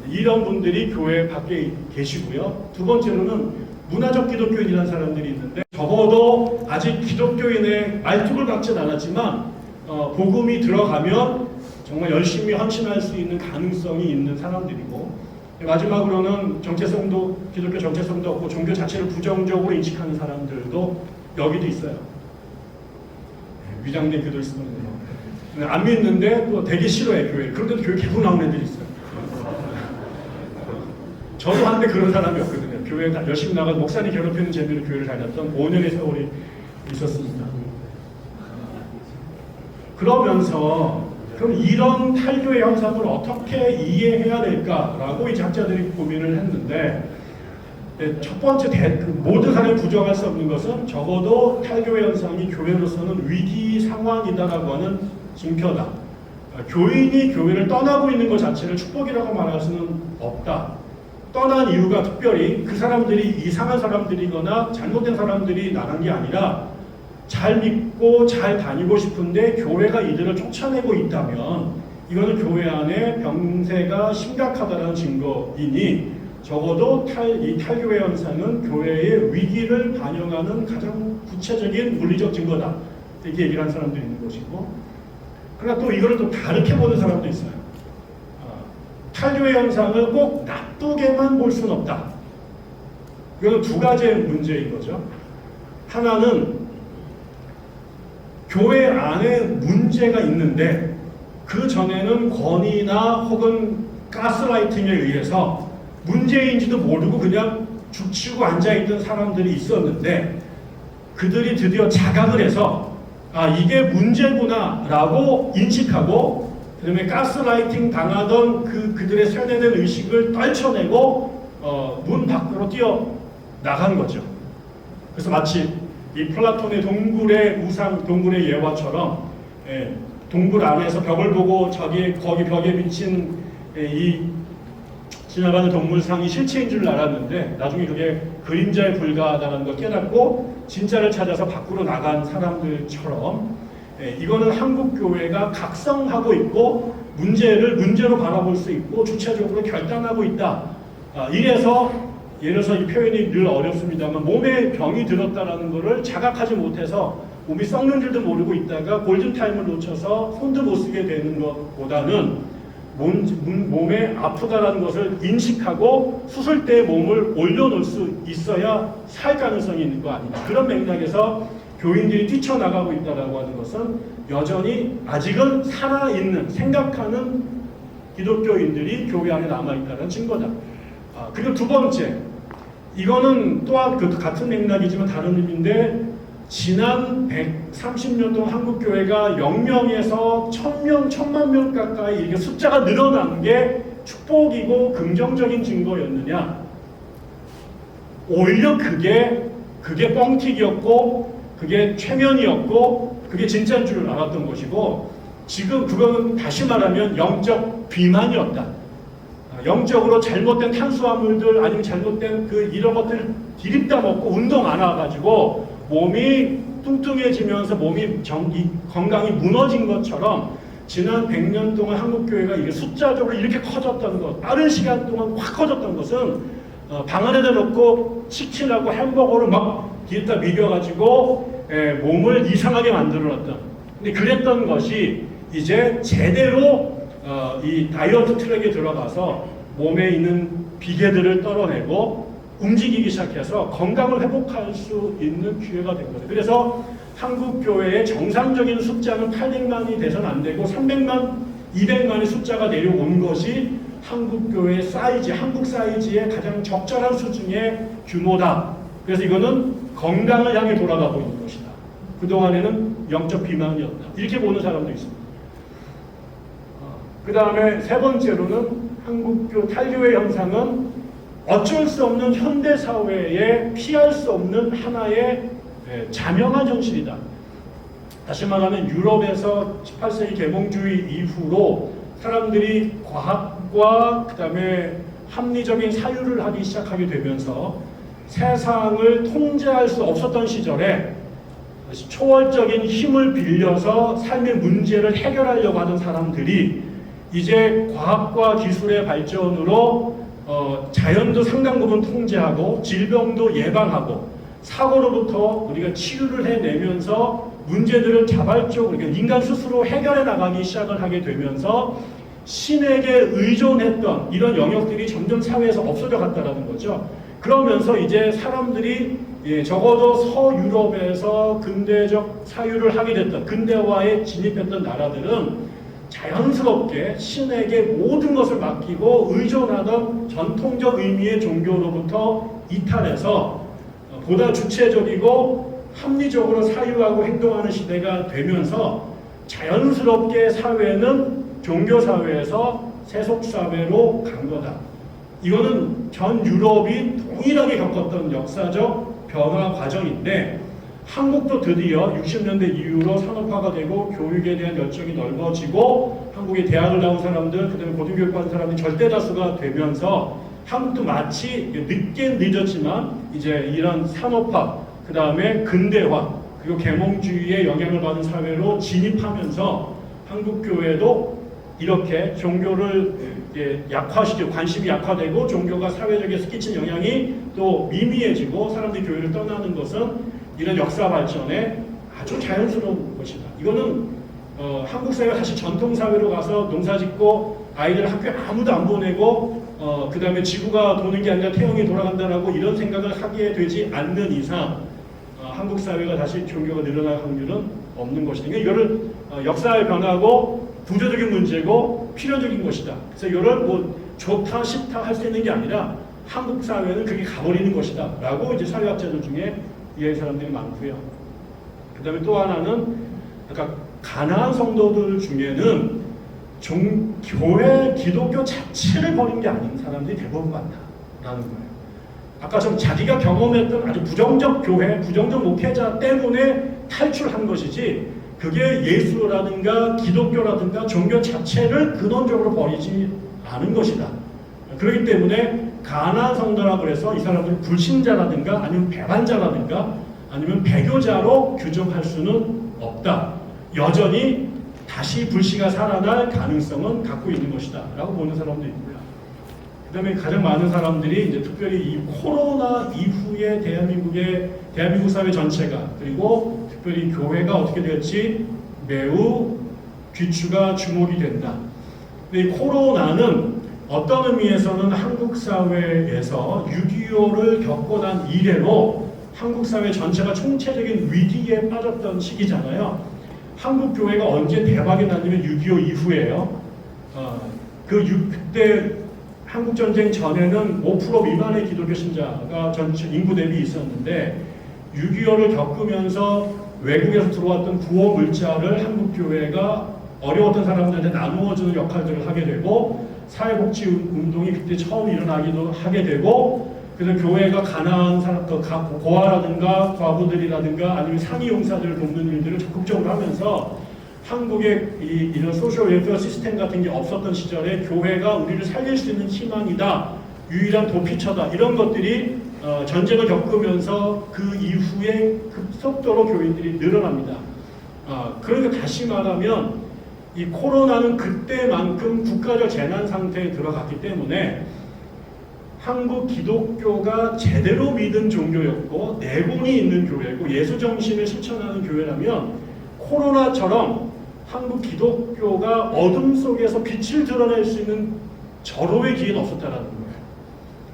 이런 분들이 교회 밖에 계시고요. 두 번째로는 문화적 기독교인이라는 사람들이 있는데 적어도 아직 기독교인의 말뚝을 박진 않았지만 복음이 들어가면 정말 열심히 헌신할 수 있는 가능성이 있는 사람들이고, 마지막으로는 정체성도, 기독교 정체성도 없고 종교 자체를 부정적으로 인식하는 사람들도 여기도 있어요. 위장된 교도 있으면 안 믿는데 또 되게 싫어해 교회. 그런데도 교회 계속 나오는 애들이 있어요. 저도 한때 그런 사람이었거든요. 교회 다 열심히 나가서 목사님 괴롭히는 재미로 교회를 다녔던 5년의 세월이 있었습니다. 그러면서 그럼 이런 탈교의 현상을 어떻게 이해해야 될까라고 이 작자들이 고민을 했는데, 첫 번째 모든 사람이 부정할 수 없는 것은 적어도 탈교의 현상이 교회로서는 위기 상황이다라고 하는 징표다. 교인이 교회를 떠나고 있는 것 자체를 축복이라고 말할 수는 없다. 떠난 이유가 특별히 그 사람들이 이상한 사람들이거나 잘못된 사람들이 나간 게 아니라 잘 믿고 잘 다니고 싶은데 교회가 이들을 쫓아내고 있다면 이거는 교회 안에 병세가 심각하다는 증거이니 적어도 이 탈교의 현상은 교회의 위기를 반영하는 가장 구체적인 물리적 증거다. 이렇게 얘기를 하는 사람도 있는 것이고, 그러나 또 이거를 또 다르게 보는 사람도 있어요. 탈교의 현상을 꼭 나쁘게만 볼 수는 없다. 이거는 두 가지의 문제인 거죠. 하나는 교회 안에 문제가 있는데 그 전에는 권위나 혹은 가스라이팅에 의해서 문제인지도 모르고 그냥 죽치고 앉아있던 사람들이 있었는데 그들이 드디어 자각을 해서 이게 문제구나 라고 인식하고, 그 다음에 가스라이팅 당하던 그들의 세뇌된 의식을 떨쳐내고 문 밖으로 뛰어나간 거죠. 그래서 마치 이 플라톤의 동굴의 우상, 동굴의 예화처럼 동굴 안에서 벽을 보고 거기 벽에 비친 이 지나가는 동물상이 실체인 줄 알았는데 나중에 그게 그림자에 불과하다는 걸 깨닫고 진짜를 찾아서 밖으로 나간 사람들처럼 이거는 한국 교회가 각성하고 있고 문제를 문제로 바라볼 수 있고 주체적으로 결단하고 있다. 이래서 예를 들어서 이 표현이 늘 어렵습니다만 몸에 병이 들었다라는 것을 자각하지 못해서 몸이 썩는 줄도 모르고 있다가 골든타임을 놓쳐서 손도 못 쓰게 되는 것보다는 몸에 아프다라는 것을 인식하고 수술대에 몸을 올려놓을 수 있어야 살 가능성이 있는 거 아니냐. 그런 맥락에서 교인들이 뛰쳐나가고 있다라고 하는 것은 여전히 아직은 살아있는, 생각하는 기독교인들이 교회 안에 남아있다는 증거다. 그리고 두 번째, 이거는 또한 같은 맥락이지만 다른 의미인데, 지난 130년 동안 한국교회가 0명에서 1000명, 1000만 명 가까이 이렇게 숫자가 늘어나는 게 축복이고 긍정적인 증거였느냐? 오히려 그게 뻥튀기였고, 그게 최면이었고, 그게 진짜인 줄 알았던 것이고, 지금 그거는 다시 말하면 영적 비만이었다. 영적으로 잘못된 탄수화물들 아니면 잘못된 이런 것들을 디립다 먹고 운동 안 와가지고 몸이 뚱뚱해지면서 건강이 무너진 것처럼 지난 100년 동안 한국교회가 이게 숫자적으로 이렇게 커졌던 것, 빠른 시간 동안 확 커졌던 것은 방 안에다 놓고 치킨하고 햄버거를 막 뒤에다 미겨가지고 몸을 이상하게 만들어놨던, 근데 그랬던 것이 이제 제대로 이 다이어트 트랙에 들어가서 몸에 있는 비계들을 떨어내고 움직이기 시작해서 건강을 회복할 수 있는 기회가 된 거예요. 그래서 한국 교회의 정상적인 숫자는 800만이 돼서는 안 되고 300만, 200만의 숫자가 내려온 것이 한국 교회의 사이즈, 한국 사이즈의 가장 적절한 수준의 규모다. 그래서 이거는 건강을 향해 돌아가고 있는 것이다. 그동안에는 영적 비만이었다. 이렇게 보는 사람도 있습니다. 그 다음에 세 번째로는 한국교 탈교의 현상은 어쩔 수 없는 현대사회에 피할 수 없는 하나의 자명한 현실이다. 다시 말하면 유럽에서 18세기 계몽주의 이후로 사람들이 과학과 그 다음에 합리적인 사유를 하기 시작하게 되면서 세상을 통제할 수 없었던 시절에 초월적인 힘을 빌려서 삶의 문제를 해결하려고 하던 사람들이 이제 과학과 기술의 발전으로 자연도 상당 부분 통제하고 질병도 예방하고 사고로부터 우리가 치유를 해내면서 문제들을 자발적으로 그러니까 인간 스스로 해결해 나가기 시작을 하게 되면서 신에게 의존했던 이런 영역들이 점점 사회에서 없어져 갔다는 거죠. 그러면서 이제 사람들이 적어도 서유럽에서 근대적 사유를 하게 됐던 근대화에 진입했던 나라들은 자연스럽게 신에게 모든 것을 맡기고 의존하던 전통적 의미의 종교로부터 이탈해서 보다 주체적이고 합리적으로 사유하고 행동하는 시대가 되면서 자연스럽게 사회는 종교사회에서 세속사회로 간 거다. 이거는 전 유럽이 동일하게 겪었던 역사적 변화 과정인데 한국도 드디어 60년대 이후로 산업화가 되고 교육에 대한 열정이 넓어지고 한국의 대학을 나온 사람들, 그다음에 고등교육 받은 사람들이 절대 다수가 되면서 한국도 마치 늦긴 늦었지만 이제 이런 산업화, 그다음에 근대화, 그리고 계몽주의의 영향을 받은 사회로 진입하면서 한국 교회도 이렇게 종교를 약화시키고 관심이 약화되고 종교가 사회적에서 끼친 영향이 또 미미해지고 사람들이 교회를 떠나는 것은 이런 역사 발전에 아주 자연스러운 것이다. 이거는 한국 사회가 다시 전통 사회로 가서 농사짓고 아이들 학교에 아무도 안 보내고 그 다음에 지구가 도는 게 아니라 태양이 돌아간다라고 이런 생각을 하게 되지 않는 이상 한국 사회가 다시 종교가 늘어날 확률은 없는 것이다. 이거를 역사의 변화고 구조적인 문제고 필연적인 것이다. 그래서 이걸 뭐 좋다 싫다 할 수 있는 게 아니라 한국 사회는 그게 가버리는 것이다. 라고 이제 사회학자들 중에 이해하는 사람들이 많고요. 그 다음에 또 하나는 아까 가난한 성도들 중에는 교회 기독교 자체를 버린 게 아닌 사람들이 대부분 많다라는 거예요. 아까 좀 자기가 경험했던 아주 부정적 교회, 부정적 목회자 때문에 탈출한 것이지 그게 예수라든가 기독교라든가 종교 자체를 근원적으로 버리지 않은 것이다. 그렇기 때문에 가난한 성도라고 해서 이 사람들을 불신자라든가 아니면 배반자라든가 아니면 배교자로 규정할 수는 없다. 여전히 다시 불씨가 살아날 가능성은 갖고 있는 것이다. 라고 보는 사람도 있고요. 그 다음에 가장 많은 사람들이 이제 특별히 이 코로나 이후에 대한민국 사회 전체가 그리고 특별히 교회가 어떻게 될지 매우 귀추가 주목이 된다. 근데 이 코로나는 어떤 의미에서는 한국 사회에서 6.25를 겪고 난 이래로 한국 사회 전체가 총체적인 위기에 빠졌던 시기잖아요. 한국 교회가 언제 대박이 났냐면 6.25 이후에요. 그때 한국 전쟁 전에는 5% 미만의 기독교 신자가 전체 인구 대비 있었는데 6.25를 겪으면서 외국에서 들어왔던 구호 물자를 한국 교회가 어려웠던 사람들한테 나누어주는 역할들을 하게 되고 사회복지 운동이 그때 처음 일어나기도 하게 되고 그래서 교회가 가난한 사람, 고아라든가 과부들이라든가 아니면 상위용사들을 돕는 일들을 적극적으로 하면서 한국의 이런 소셜 웰페어 시스템 같은 게 없었던 시절에 교회가 우리를 살릴 수 있는 희망이다, 유일한 도피처다 이런 것들이 전쟁을 겪으면서 그 이후에 급속도로 교인들이 늘어납니다. 그러니까 다시 말하면 이 코로나는 그때만큼 국가적 재난 상태에 들어갔기 때문에 한국 기독교가 제대로 믿은 종교였고 내공이 있는 교회고 예수 정신을 실천하는 교회라면 코로나처럼 한국 기독교가 어둠 속에서 빛을 드러낼 수 있는 절호의 기회는 없었다라는 거예요.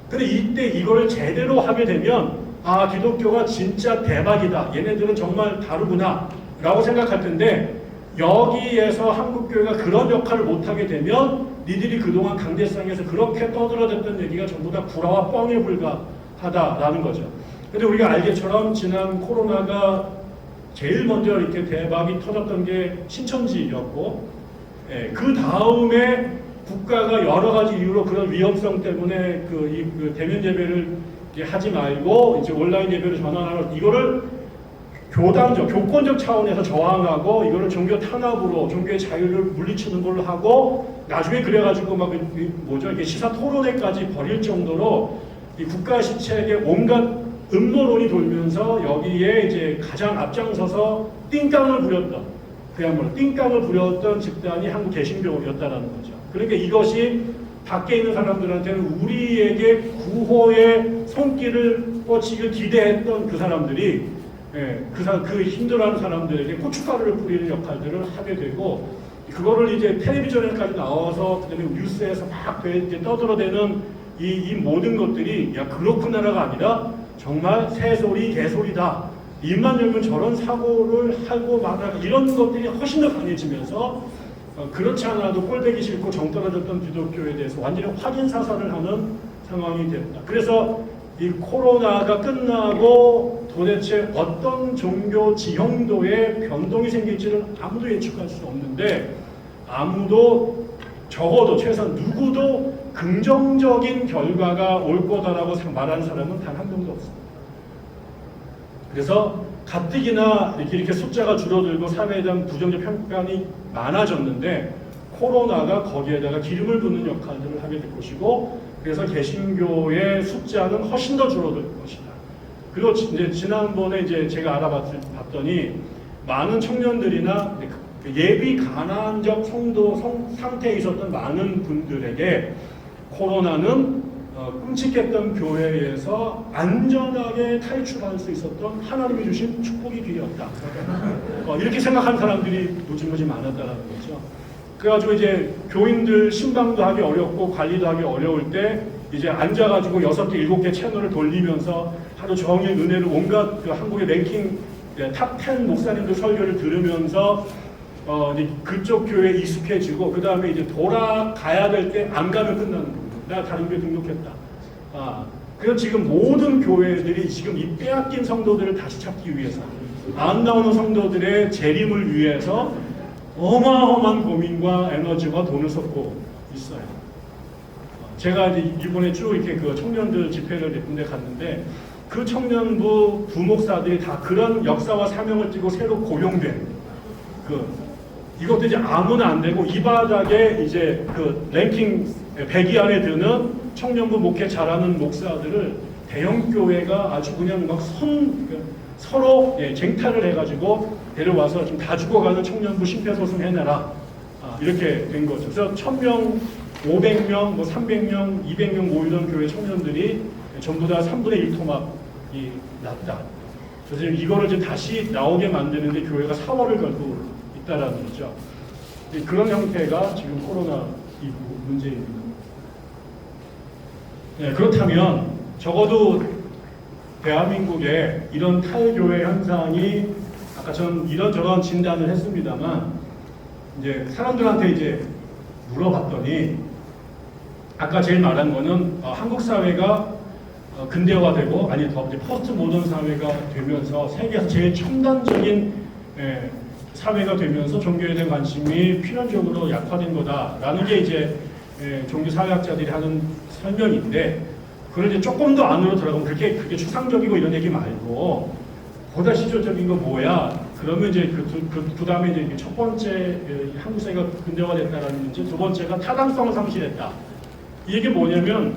근데 이때 이걸 제대로 하게 되면 아 기독교가 진짜 대박이다. 얘네들은 정말 다르구나 라고 생각할 텐데 여기에서 한국교회가 그런 역할을 못하게 되면 니들이 그동안 강대상에서 그렇게 떠들어댔던 얘기가 전부 다 구라와 뻥에 불과하다라는 거죠. 근데 우리가 알기처럼 지난 코로나가 제일 먼저 이렇게 대박이 터졌던 게 신천지였고 그 다음에 국가가 여러 가지 이유로 그런 위험성 때문에 그 대면 예배를 하지 말고 이제 온라인 예배로 전환하는 이거를 교권적 차원에서 저항하고 이거를 종교 탄압으로 종교의 자유를 물리치는 걸로 하고 나중에 그래가지고 막 이렇게 시사 토론회까지 벌일 정도로 이 국가 시책의 온갖 음모론이 돌면서 여기에 이제 가장 앞장서서 띵깡을 부렸던, 그야말로 띵깡을 부렸던 집단이 한국 개신교였다라는 거죠. 그러니까 이것이 밖에 있는 사람들한테는 우리에게 구호의 손길을 뻗치길 기대했던 그 사람들이 그 힘들어하는 사람들에게 고춧가루를 뿌리는 역할들을 하게 되고, 그거를 이제 텔레비전에까지 나와서 그다음에 뉴스에서 막 이제 떠들어대는 이 모든 것들이 야 그렇구나라가 아니라 정말 새소리 개소리다. 입만 열면 저런 사고를 하고 말하고 이런 것들이 훨씬 더 강해지면서 그렇지 않아도 꼴배기 싫고 정 떨어졌던 기독교에 대해서 완전히 확인 사살을 하는 상황이 됐다. 그래서 이 코로나가 끝나고 도대체 어떤 종교 지형도의 변동이 생길지를 아무도 예측할 수 없는데, 아무도 적어도 최소한 누구도 긍정적인 결과가 올 거다라고 말하는 사람은 단 한 명도 없습니다. 그래서 가뜩이나 이렇게 숫자가 줄어들고 사회에 대한 부정적 평가가 많아졌는데 코로나가 거기에다가 기름을 붓는 역할들을 하게 될 것이고, 그래서 개신교의 숫자는 훨씬 더 줄어들 것이다. 그리고 이제 지난번에 이제 제가 알아봤더니 많은 청년들이나 예비 가난적 성도 상태에 있었던 많은 분들에게 코로나는 끔찍했던 교회에서 안전하게 탈출할 수 있었던 하나님이 주신 축복이 되었다. 이렇게 생각하는 사람들이 무지무지 많았다는 거죠. 그래가지고 이제 교인들 신방도 하기 어렵고 관리도 하기 어려울 때 이제 앉아가지고 6개, 7개 채널을 돌리면서 하루 종일 은혜를 온갖 그 한국의 랭킹 탑 10 목사님들 설교를 들으면서 이제 그쪽 교회에 익숙해지고 그 다음에 이제 돌아가야 될 때 안 가면 끝나는 겁니다. 내가 다른 교회 등록했다. 그래서 지금 모든 교회들이 지금 이 빼앗긴 성도들을 다시 찾기 위해서 안 나오는 성도들의 재림을 위해서 어마어마한 고민과 에너지와 돈을 쏟고 있어요. 제가 이제 이번에 쭉 이렇게 그 청년들 집회를 몇 군데 갔는데 그 청년부 부목사들이 다 그런 역사와 사명을 띠고 새로 고용된 이것도 이제 아무나 안 되고 이 바닥에 이제 그 랭킹 100위 안에 드는 청년부 목회 잘하는 목사들을 대형교회가 아주 그냥 막 서로 쟁탈을 해가지고 데려와서 지금 다 죽어가는 청년부 심폐소생 해내라. 이렇게 된 거죠. 그래서 1000명, 500명, 뭐 300명, 200명 모이던 교회 청년들이 전부 다 3분의 1 토막이 났다. 그래서 이거를 이제 다시 나오게 만드는데 교회가 4월을 걸고 있다라는 거죠. 그런 형태가 지금 코로나 문제입니다. 그렇다면 적어도 대한민국에 이런 탈교회 현상이 아까 전 이런저런 진단을 했습니다만 이제 사람들한테 이제 물어봤더니 아까 제일 말한 거는 한국 사회가 근대화되고 아니 더 이제 포스트 모던 사회가 되면서 세계에서 제일 첨단적인 사회가 되면서 종교에 대한 관심이 필연적으로 약화된 거다라는 게 이제 종교 사회학자들이 하는 설명인데, 그걸 이제 조금 더 안으로 들어가면 그게 추상적이고 이런 얘기 말고 보다 실질적인 거 뭐야? 그러면 이제 그 다음에 이제 첫 번째 한국 사회가 근대화됐다라는 문제, 두 번째가 타당성을 상실했다. 이 얘기 뭐냐면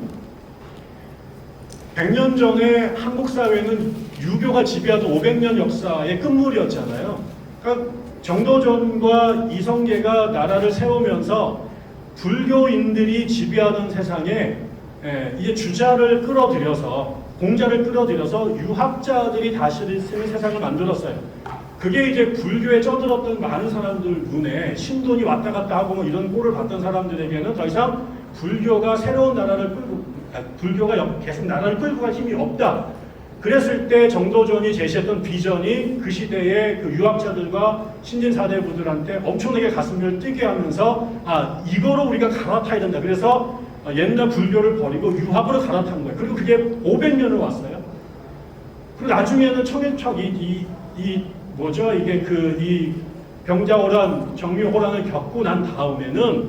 100년 전에 한국 사회는 유교가 지배하던 500년 역사의 끝물이었잖아요. 그러니까 정도전과 이성계가 나라를 세우면서 불교인들이 지배하던 세상에 이제 주자를 끌어들여서 공자를 끌어들여서 유학자들이 다시 쓰는 세상을 만들었어요. 그게 이제 불교에 쩌들었던 많은 사람들 눈에 신돈이 왔다 갔다 하고 뭐 이런 꼴을 봤던 사람들에게는 더 이상 불교가 새로운 나라를 끌고 불교가 계속 나라를 끌고 갈 힘이 없다. 그랬을 때 정도전이 제시했던 비전이 그 시대의 그 유학자들과 신진 사대부들한테 엄청나게 가슴을 뛰게 하면서 이거로 우리가 갈아타야 된다. 그래서 옛날 불교를 버리고 유학으로 갈아탄 거예요. 그리고 그게 500년을 왔어요. 그리고 나중에는 청일척 이 병자호란, 정유호란을 겪고 난 다음에는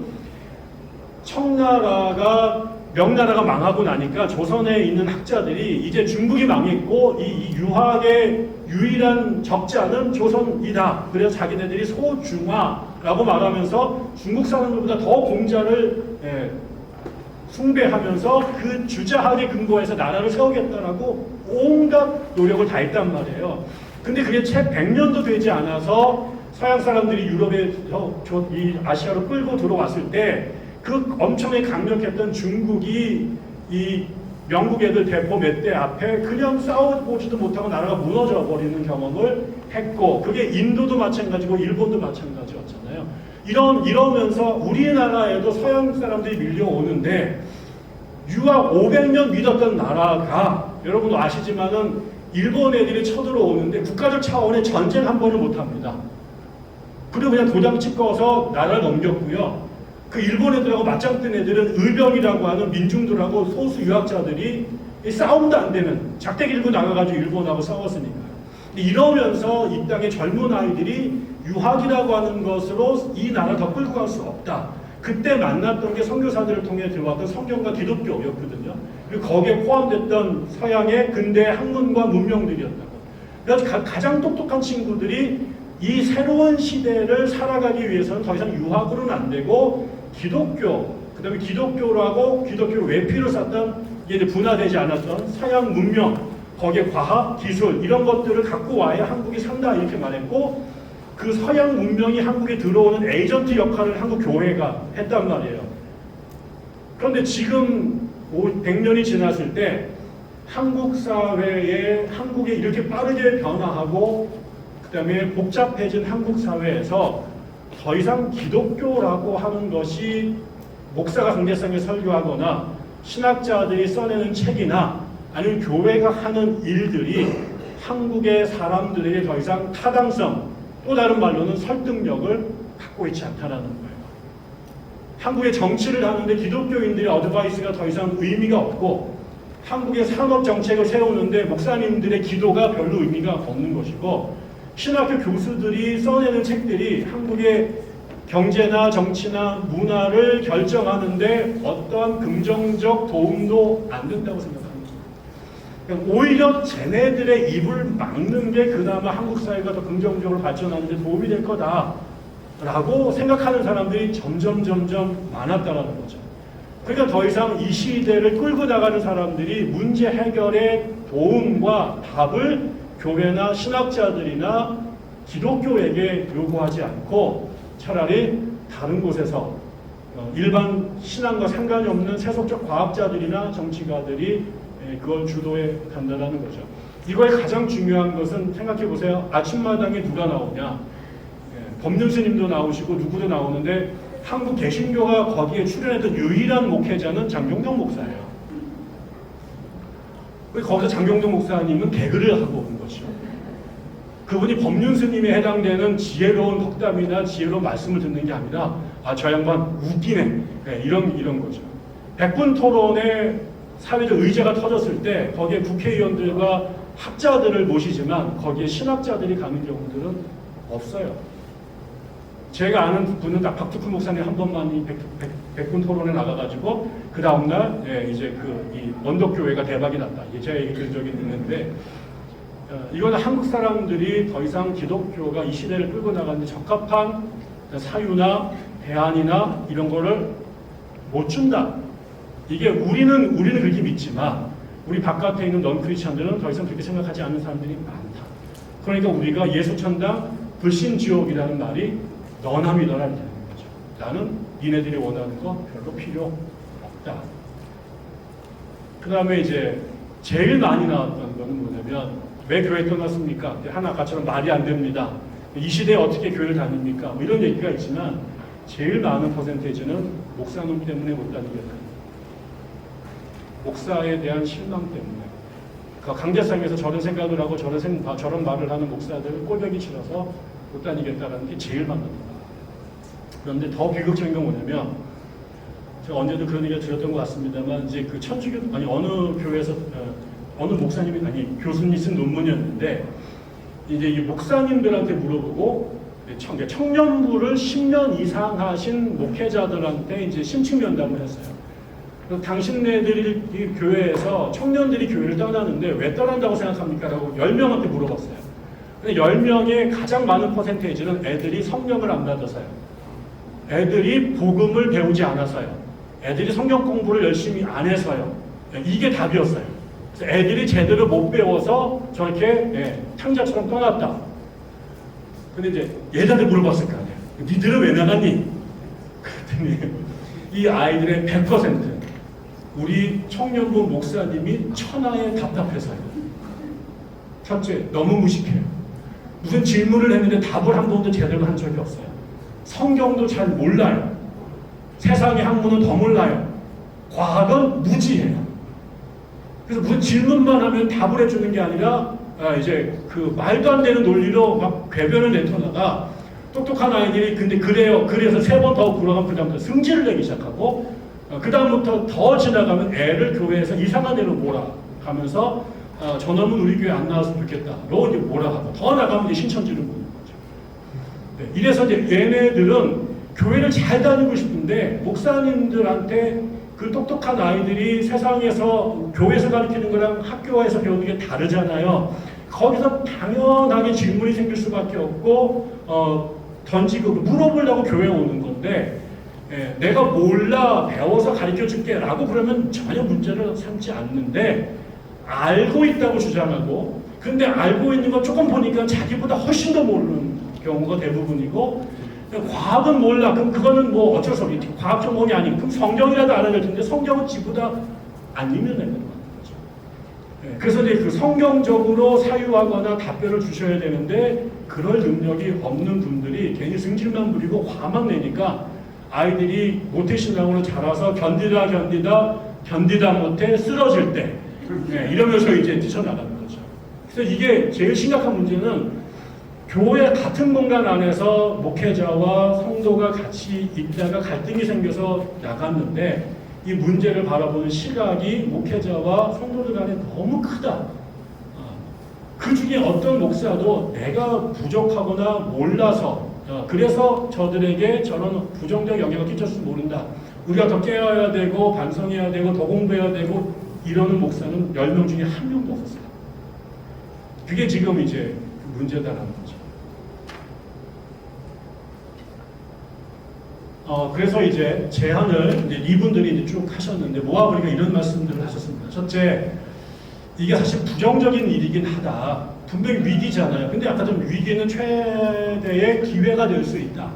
청나라가 명나라가 망하고 나니까 조선에 있는 학자들이 이제 중국이 망했고 이 유학의 유일한 적자는 조선이다. 그래서 자기네들이 소중화라고 말하면서 중국 사람들보다 더 공자를 숭배하면서 그 주자학에 근거해서 나라를 세우겠다라고 온갖 노력을 다했단 말이에요. 근데 그게 채 100년도 되지 않아서 서양 사람들이 유럽에서 이 아시아로 끌고 들어왔을 때 그 엄청나게 강력했던 중국이 이 영국 애들 대포 몇 대 앞에 그냥 싸워보지도 못하고 나라가 무너져 버리는 경험을 했고, 그게 인도도 마찬가지고 일본도 마찬가지였잖아요. 이러면서 우리나라에도 서양 사람들이 밀려오는데 유학 500년 믿었던 나라가 여러분 아시지만은 일본 애들이 쳐들어오는데 국가적 차원의 전쟁 한 번을 못합니다. 그리고 그냥 도장 찍어서 나라를 넘겼고요. 그 일본 애들하고 맞짱 뜬 애들은 의병이라고 하는 민중들하고 소수 유학자들이 싸움도 안 되는 작대 길고 나가가지고 일본하고 싸웠으니까. 이러면서 이 땅의 젊은 아이들이 유학이라고 하는 것으로 이 나라 더 끌고 갈 수 없다. 그때 만났던 게 선교사들을 통해 들어왔던 성경과 기독교였거든요. 그리고 거기에 포함됐던 서양의 근대 학문과 문명들이었다고. 그래서 가장 똑똑한 친구들이 이 새로운 시대를 살아가기 위해서는 더 이상 유학으로는 안 되고 기독교, 그 다음에 기독교라고 기독교 외피로 쌓던 이게 분화되지 않았던 서양 문명, 거기에 과학, 기술 이런 것들을 갖고 와야 한국이 산다 이렇게 말했고, 그 서양 문명이 한국에 들어오는 에이전트 역할을 한국 교회가 했단 말이에요. 그런데 지금 100년이 지났을 때 한국 사회에 한국에 이렇게 빠르게 변화하고 그 다음에 복잡해진 한국 사회에서 더 이상 기독교라고 하는 것이 목사가 강대상에 설교하거나 신학자들이 써내는 책이나 아니면 교회가 하는 일들이 한국의 사람들에게 더 이상 타당성, 또 다른 말로는 설득력을 갖고 있지 않다라는 거예요. 한국의 정치를 하는데 기독교인들의 어드바이스가 더 이상 의미가 없고, 한국의 산업 정책을 세우는데 목사님들의 기도가 별로 의미가 없는 것이고, 신학교 교수들이 써내는 책들이 한국의 경제나 정치나 문화를 결정하는데 어떠한 긍정적 도움도 안 된다고 생각합니다. 그러니까 오히려 쟤네들의 입을 막는 게 그나마 한국 사회가 더 긍정적으로 발전하는 데 도움이 될 거다라고 생각하는 사람들이 점점 많았다라는 거죠. 그러니까 더 이상 이 시대를 끌고 나가는 사람들이 문제 해결의 도움과 답을 교회나 신학자들이나 기독교에게 요구하지 않고 차라리 다른 곳에서 일반 신앙과 상관이 없는 세속적 과학자들이나 정치가들이 그걸 주도해 간다는 거죠. 이거의 가장 중요한 것은 생각해 보세요. 아침마당에 누가 나오냐? 법륜 스님도 나오시고 누구도 나오는데 한국 개신교가 거기에 출연했던 유일한 목회자는 장경동 목사예요. 거기서 장경동 목사님은 개그를 하고 온 것이죠. 그분이 법륜 스님에 해당되는 지혜로운 덕담이나 지혜로운 말씀을 듣는 게 아니라 저 양반 웃기네, 이런 거죠. 백분 토론에 사회적 의제가 터졌을 때 거기에 국회의원들과 학자들을 모시지만 거기에 신학자들이 가는 경우들은 없어요. 제가 아는 분은 딱 박두크 목사님 한 번만이 백분 토론에 나가가지고 그 다음날 이제 이 언덕교회가 대박이 났다. 제가 얘기 들은 적이 있는데, 이거는 한국 사람들이 더 이상 기독교가 이 시대를 끌고 나가는 적합한 사유나 대안이나 이런 거를 못 준다. 이게 우리는 그렇게 믿지만 우리 바깥에 있는 넌 크리스천들은 더 이상 그렇게 생각하지 않는 사람들이 많다. 그러니까 우리가 예수천당 불신지옥이라는 말이 너나 믿어라 되는 거죠. 나는 니네들이 원하는 거 별로 필요 없다. 그 다음에 이제 제일 많이 나왔던 거는 뭐냐면, 왜 교회 떠났습니까? 하나 아까처럼 말이 안 됩니다. 이 시대에 어떻게 교회를 다닙니까? 뭐 이런 얘기가 있지만 제일 많은 퍼센테이지는 목사님 때문에 못 다니겠다. 목사에 대한 실망 때문에. 강대상에서 저런 생각을 하고 저런 말을 하는 목사들을 꼴보기 싫어서 못 다니겠다라는 게 제일 많습니다. 그런데 더 비극적인 건 뭐냐면, 제가 언제도 그런 얘기를 들었던 것 같습니다만, 이제 그 천주교, 어느 교회에서, 어느 목사님이, 교수님이 쓴 논문이었는데, 이제 이 목사님들한테 물어보고, 청년부를 10년 이상 하신 목회자들한테 이제 심층 면담을 했어요. 당신네들이 이 교회에서 청년들이 교회를 떠나는데 왜 떠난다고 생각합니까? 라고 10명한테 물어봤어요. 근데 10명의 가장 많은 퍼센테이지는 애들이 성령을 안 받아서요. 애들이 복음을 배우지 않아서요. 애들이 성경 공부를 열심히 안 해서요. 이게 답이었어요. 그래서 애들이 제대로 못 배워서 저렇게 탕자처럼 떠났다. 근데 이제 얘들한테 물어봤을 거 아니야. 니들은 왜 나갔니? 그랬더니 이 아이들의 100% 우리 청년부 목사님이 천하에 답답해서요. 첫째, 너무 무식해요. 무슨 질문을 했는데 답을 한 번도 제대로 한 적이 없어요. 성경도 잘 몰라요. 세상의 학문은 더 몰라요. 과학은 무지해요. 그래서 무슨 질문만 하면 답을 해주는 게 아니라 이제 그 말도 안 되는 논리로 막 궤변을 내터다가 똑똑한 아이들이 근데 그래요. 그래서 3번 더 굴러가면 그다음부터 승질을 내기 시작하고 그다음부터 더 지나가면 애를 교회에서 이상한 애로 몰아가면서 저놈은 우리 교회 안 나왔으면 좋겠다로 이제 몰아가고 더 나가면 이제 신천지를 보는 거죠. 네, 이래서 이제 얘네들은 교회를 잘 다니고 싶은데 목사님들한테 그 똑똑한 아이들이 세상에서 교회에서 가르치는 거랑 학교에서 배우는 게 다르잖아요. 거기서 당연하게 질문이 생길 수밖에 없고 던지고 물어보려고 교회에 오는 건데 내가 몰라 배워서 가르쳐줄게 라고 그러면 전혀 문제를 삼지 않는데 알고 있다고 주장하고 근데 알고 있는 거 조금 보니까 자기보다 훨씬 더 모르는 경우가 대부분이고 과학은 몰라. 그럼 그거는 뭐 어쩔 수 없지. 과학 전공이 아니고 그럼 성경이라도 알아야 될 텐데 성경은 지보다 안 읽는 애들이 많은 거죠. 그래서 이제 그 성경적으로 사유하거나 답변을 주셔야 되는데 그럴 능력이 없는 분들이 괜히 승질만 부리고 화만 내니까 아이들이 모태신앙으로 자라서 견디다 못해 쓰러질 때 이러면서 이제 뛰쳐나가는 거죠. 그래서 이게 제일 심각한 문제는 교회 같은 공간 안에서 목회자와 성도가 같이 있다가 갈등이 생겨서 나갔는데 이 문제를 바라보는 시각이 목회자와 성도들 간에 너무 크다. 그 중에 어떤 목사도 내가 부족하거나 몰라서 그래서 저들에게 저런 부정적 영향을 끼쳤을지 모른다. 우리가 더 깨어야 되고 반성해야 되고 더 공부해야 되고 이러는 목사는 10명 중에 1명도 없었어요. 그게 지금 이제 문제다라는 거죠. 그래서 이제 제안을 이분들이 이제 쭉 하셨는데 모아보니까 이런 말씀들을 하셨습니다. 첫째, 이게 사실 부정적인 일이긴 하다. 분명히 위기잖아요. 근데 아까 좀 위기는 최대의 기회가 될 수 있다.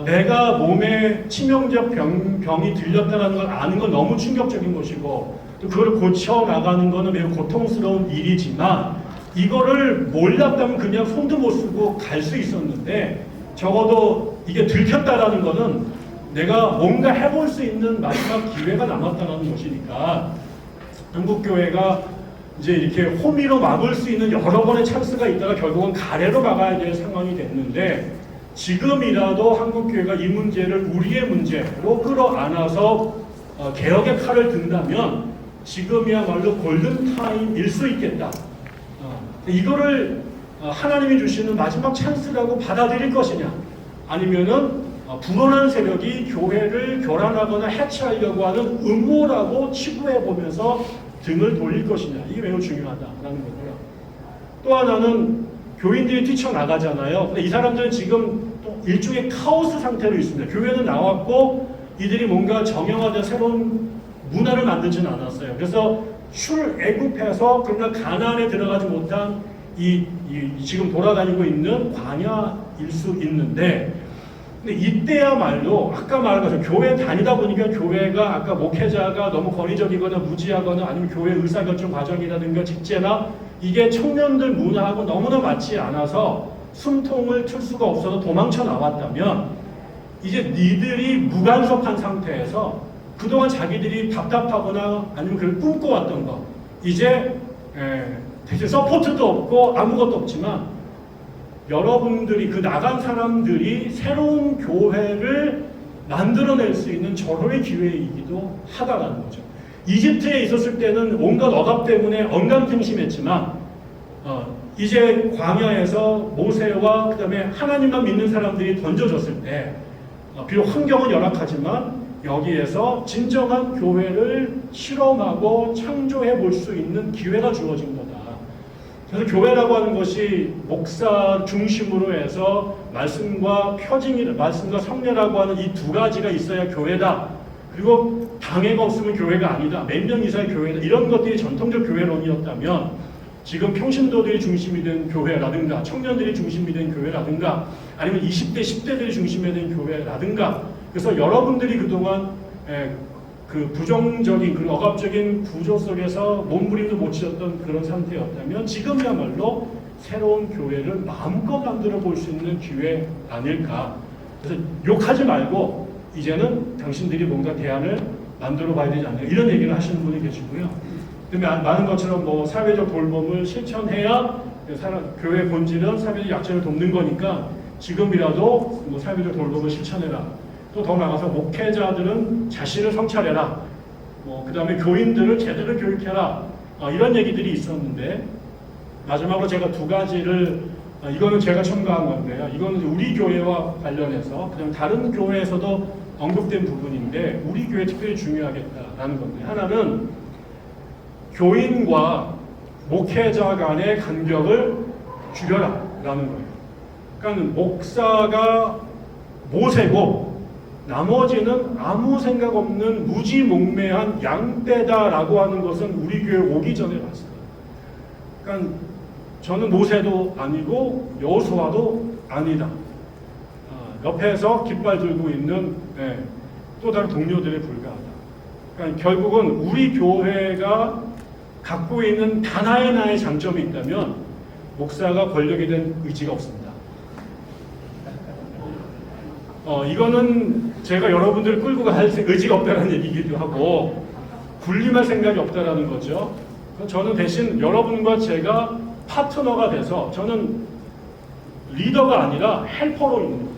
내가 몸에 치명적 병이 들렸다는 걸 아는 건 너무 충격적인 것이고 또 그걸 고쳐 나가는 거는 매우 고통스러운 일이지만 이거를 몰랐다면 그냥 손도 못 쓰고 갈 수 있었는데 적어도 이게 들켰다라는 거는 내가 뭔가 해볼 수 있는 마지막 기회가 남았다는 것이니까 한국교회가 이제 이렇게 호미로 막을 수 있는 여러 번의 찬스가 있다가 결국은 가래로 막아야 될 상황이 됐는데 지금이라도 한국교회가 이 문제를 우리의 문제로 끌어안아서 개혁의 칼을 든다면 지금이야말로 골든타임일 수 있겠다. 이거를 하나님이 주시는 마지막 찬스라고 받아들일 것이냐 아니면은 불온한 세력이 교회를 교란하거나 해체하려고 하는 음모라고 치부해보면서 등을 돌릴 것이냐 이게 매우 중요하다라는 거고요. 또 하나는 교인들이 뛰쳐나가잖아요. 근데 이 사람들은 지금 또 일종의 카오스 상태로 있습니다. 교회는 나왔고 이들이 뭔가 정형화된 새로운 문화를 만들지는 않았어요. 그래서 출애굽해서 그러나 가나안에 들어가지 못한 이 지금 돌아다니고 있는 광야일 수 있는데 근데 이때야말로 아까 말한 것처럼 교회 다니다 보니까 교회가 아까 목회자가 너무 권위적이거나 무지하거나 아니면 교회 의사결정 과정이라든가 직제나 이게 청년들 문화하고 너무나 맞지 않아서 숨통을 틀 수가 없어서 도망쳐 나왔다면 이제 니들이 무간섭한 상태에서 그동안 자기들이 답답하거나 아니면 그걸 꿈꿔왔던 거 이제 대신 서포트도 없고 아무것도 없지만 여러분들이 그 나간 사람들이 새로운 교회를 만들어낼 수 있는 절호의 기회이기도 하다라는 거죠. 이집트에 있었을 때는 온갖 억압 때문에 엉감생심했지만 이제 광야에서 모세와 그 다음에 하나님만 믿는 사람들이 던져졌을 때 비록 환경은 열악하지만 여기에서 진정한 교회를 실험하고 창조해 볼 수 있는 기회가 주어진 거다. 그래서 교회라고 하는 것이 목사 중심으로 해서 말씀과 표징이, 말씀과 성례라고 하는 이 두 가지가 있어야 교회다 그리고 당회가 없으면 교회가 아니다. 몇 명 이상의 교회다. 이런 것들이 전통적 교회론이었다면 지금 평신도들이 중심이 된 교회라든가 청년들이 중심이 된 교회라든가 아니면 20대, 10대들이 중심이 된 교회라든가 그래서 여러분들이 그동안 그 부정적인 그 억압적인 구조 속에서 몸부림도 못 치렀던 그런 상태였다면 지금이야말로 새로운 교회를 마음껏 만들어 볼 수 있는 기회 아닐까. 그래서 욕하지 말고 이제는 당신들이 뭔가 대안을 만들어 봐야 되지 않나 이런 얘기를 하시는 분이 계시고요. 많은 것처럼 뭐 사회적 돌봄을 실천해야 교회 본질은 사회적 약자를 돕는 거니까 지금이라도 뭐 사회적 돌봄을 실천해라. 또 더 나아가서 목회자들은 자신을 성찰해라. 그 다음에 교인들을 제대로 교육해라. 이런 얘기들이 있었는데 마지막으로 제가 두 가지를 이거는 제가 첨가한 건데요. 이거는 우리 교회와 관련해서 그다음에 다른 교회에서도 언급된 부분인데 우리 교회 특별히 중요하겠다라는 건데 하나는 교인과 목회자 간의 간격을 줄여라라는 거예요. 그러니까 목사가 모세고 나머지는 아무 생각 없는 무지몽매한 양떼다라고 하는 것은 우리 교회 오기 전에 봤어요. 그러니까 저는 모세도 아니고 여호수아도 아니다. 옆에서 깃발 들고 있는 또 다른 동료들에 불과하다. 그러니까 결국은 우리 교회가 갖고 있는 단 하나의 장점이 있다면 목사가 권력에 대한 의지가 없습니다. 이거는 제가 여러분들을 끌고 갈 의지가 없다는 얘기기도 하고 군림할 생각이 없다라는 거죠. 저는 대신 여러분과 제가 파트너가 돼서 저는 리더가 아니라 헬퍼로 있는 거예요.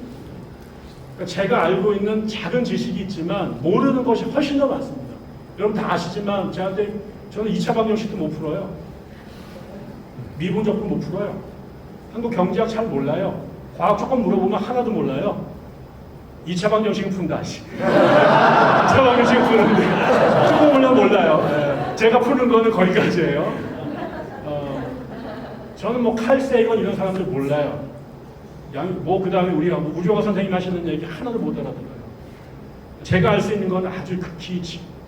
그러니까 제가 알고 있는 작은 지식이 있지만 모르는 것이 훨씬 더 많습니다. 여러분 다 아시지만 저는 2차 방정식도 못 풀어요. 미분적도 못 풀어요. 한국 경제학 잘 몰라요. 과학 조금 물어보면 하나도 몰라요. 2차 방정식은 푼다. 2차 방정식은 푸는데 조금 몰라요. 제가 푸는 거는 거기까지예요. 저는 뭐 칼세이건 이런 사람들 몰라요. 그 다음에 우리가 우주가 선생님 하시는 얘기 하나도 못 알아들어요. 제가 알 수 있는 건 아주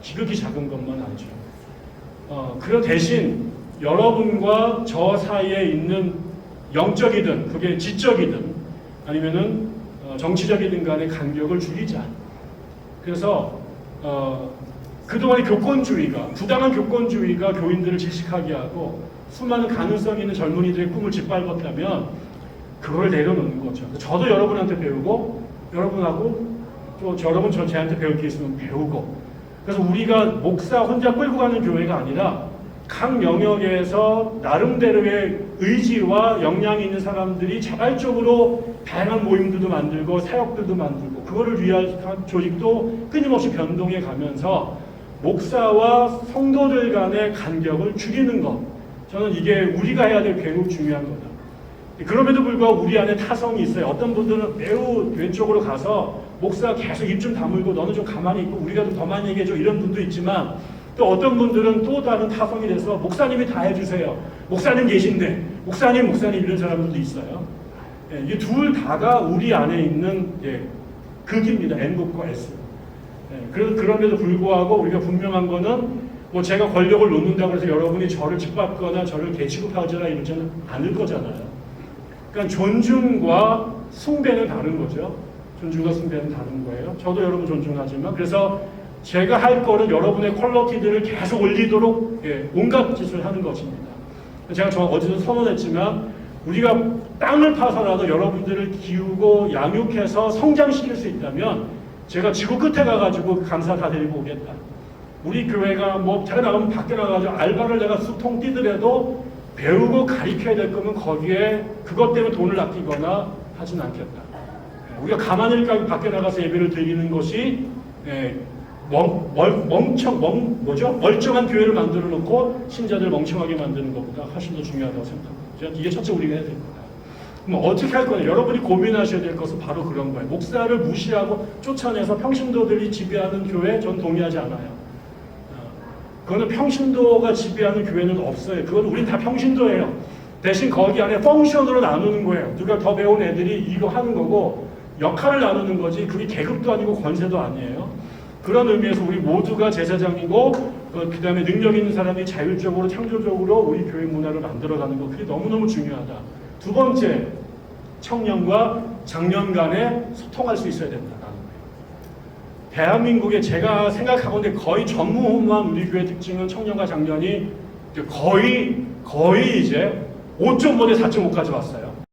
지극히 작은 것만 알죠. 그 대신 여러분과 저 사이에 있는 영적이든 그게 지적이든 아니면은 정치적이든 간의 간격을 줄이자. 그래서 그동안의 교권주의가 부당한 교권주의가 교인들을 질식하게 하고 수많은 가능성 있는 젊은이들의 꿈을 짓밟았다면 그걸 내려놓는 거죠. 저도 여러분한테 배우고 여러분하고 또 여러분 저한테 배울 게 있으면 배우고 그래서 우리가 목사 혼자 끌고 가는 교회가 아니라 각 영역에서 나름대로의 의지와 역량이 있는 사람들이 자발적으로 다양한 모임들도 만들고 사역들도 만들고 그거를 위한 조직도 끊임없이 변동해 가면서 목사와 성도들 간의 간격을 줄이는 것 저는 이게 우리가 해야 될 매우 중요한 거다. 그럼에도 불구하고 우리 안에 타성이 있어요. 어떤 분들은 매우 왼쪽으로 가서 목사 계속 입 좀 다물고 너는 좀 가만히 있고 우리가 좀 더 많이 얘기해줘 이런 분도 있지만 또 어떤 분들은 또 다른 타성이 돼서 목사님이 다 해주세요. 목사님 계신데 목사님 이런 사람들도 있어요. 이 둘 다가 우리 안에 있는 극입니다. N극과 S. 그럼에도 불구하고 우리가 분명한 거는 뭐 제가 권력을 놓는다고 해서 여러분이 저를 짓밟거나 저를 개취급하거나 이러지는 않을 거잖아요. 그러니까 존중과 숭배는 다른 거죠. 존중과 숭배는 다른 거예요. 저도 여러분 존중하지만 그래서 제가 할 거는 여러분의 퀄리티들을 계속 올리도록 온갖 짓을 하는 것입니다. 제가 어제도 선언했지만 우리가 땅을 파서라도 여러분들을 기우고 양육해서 성장시킬 수 있다면 제가 지구 끝에 가가지고 감사 다 드리고 오겠다. 우리 교회가 뭐 제가 나가면 밖에 나가가지고 알바를 내가 수통 뛰더라도 배우고 가르쳐야 될 거면 거기에 그것 때문에 돈을 아끼거나 하진 않겠다. 우리가 가만히 있고 밖에 나가서 예배를 드리는 것이 멀쩡한 교회를 만들어 놓고 신자들 멍청하게 만드는 것보다 훨씬 더 중요하다고 생각합니다. 이게 첫째 우리가 해야 될 거다. 그럼 어떻게 할 거냐? 여러분이 고민하셔야 될 것은 바로 그런 거예요. 목사를 무시하고 쫓아내서 평신도들이 지배하는 교회 전 동의하지 않아요. 그거는 평신도가 지배하는 교회는 없어요. 그건 우린 다 평신도예요. 대신 거기 안에 펑션으로 나누는 거예요. 누가 더 배운 애들이 이거 하는 거고 역할을 나누는 거지 그게 계급도 아니고 권세도 아니에요. 그런 의미에서 우리 모두가 제사장이고 그 다음에 능력 있는 사람이 자율적으로 창조적으로 우리 교회 문화를 만들어가는 거, 그게 너무너무 중요하다. 두 번째, 청년과 장년 간에 소통할 수 있어야 된다라는 거예요. 대한민국에 제가 생각하건대 거의 전무후무한 우리 교회 특징은 청년과 장년이 거의 이제 5.5대 4.5까지 왔어요.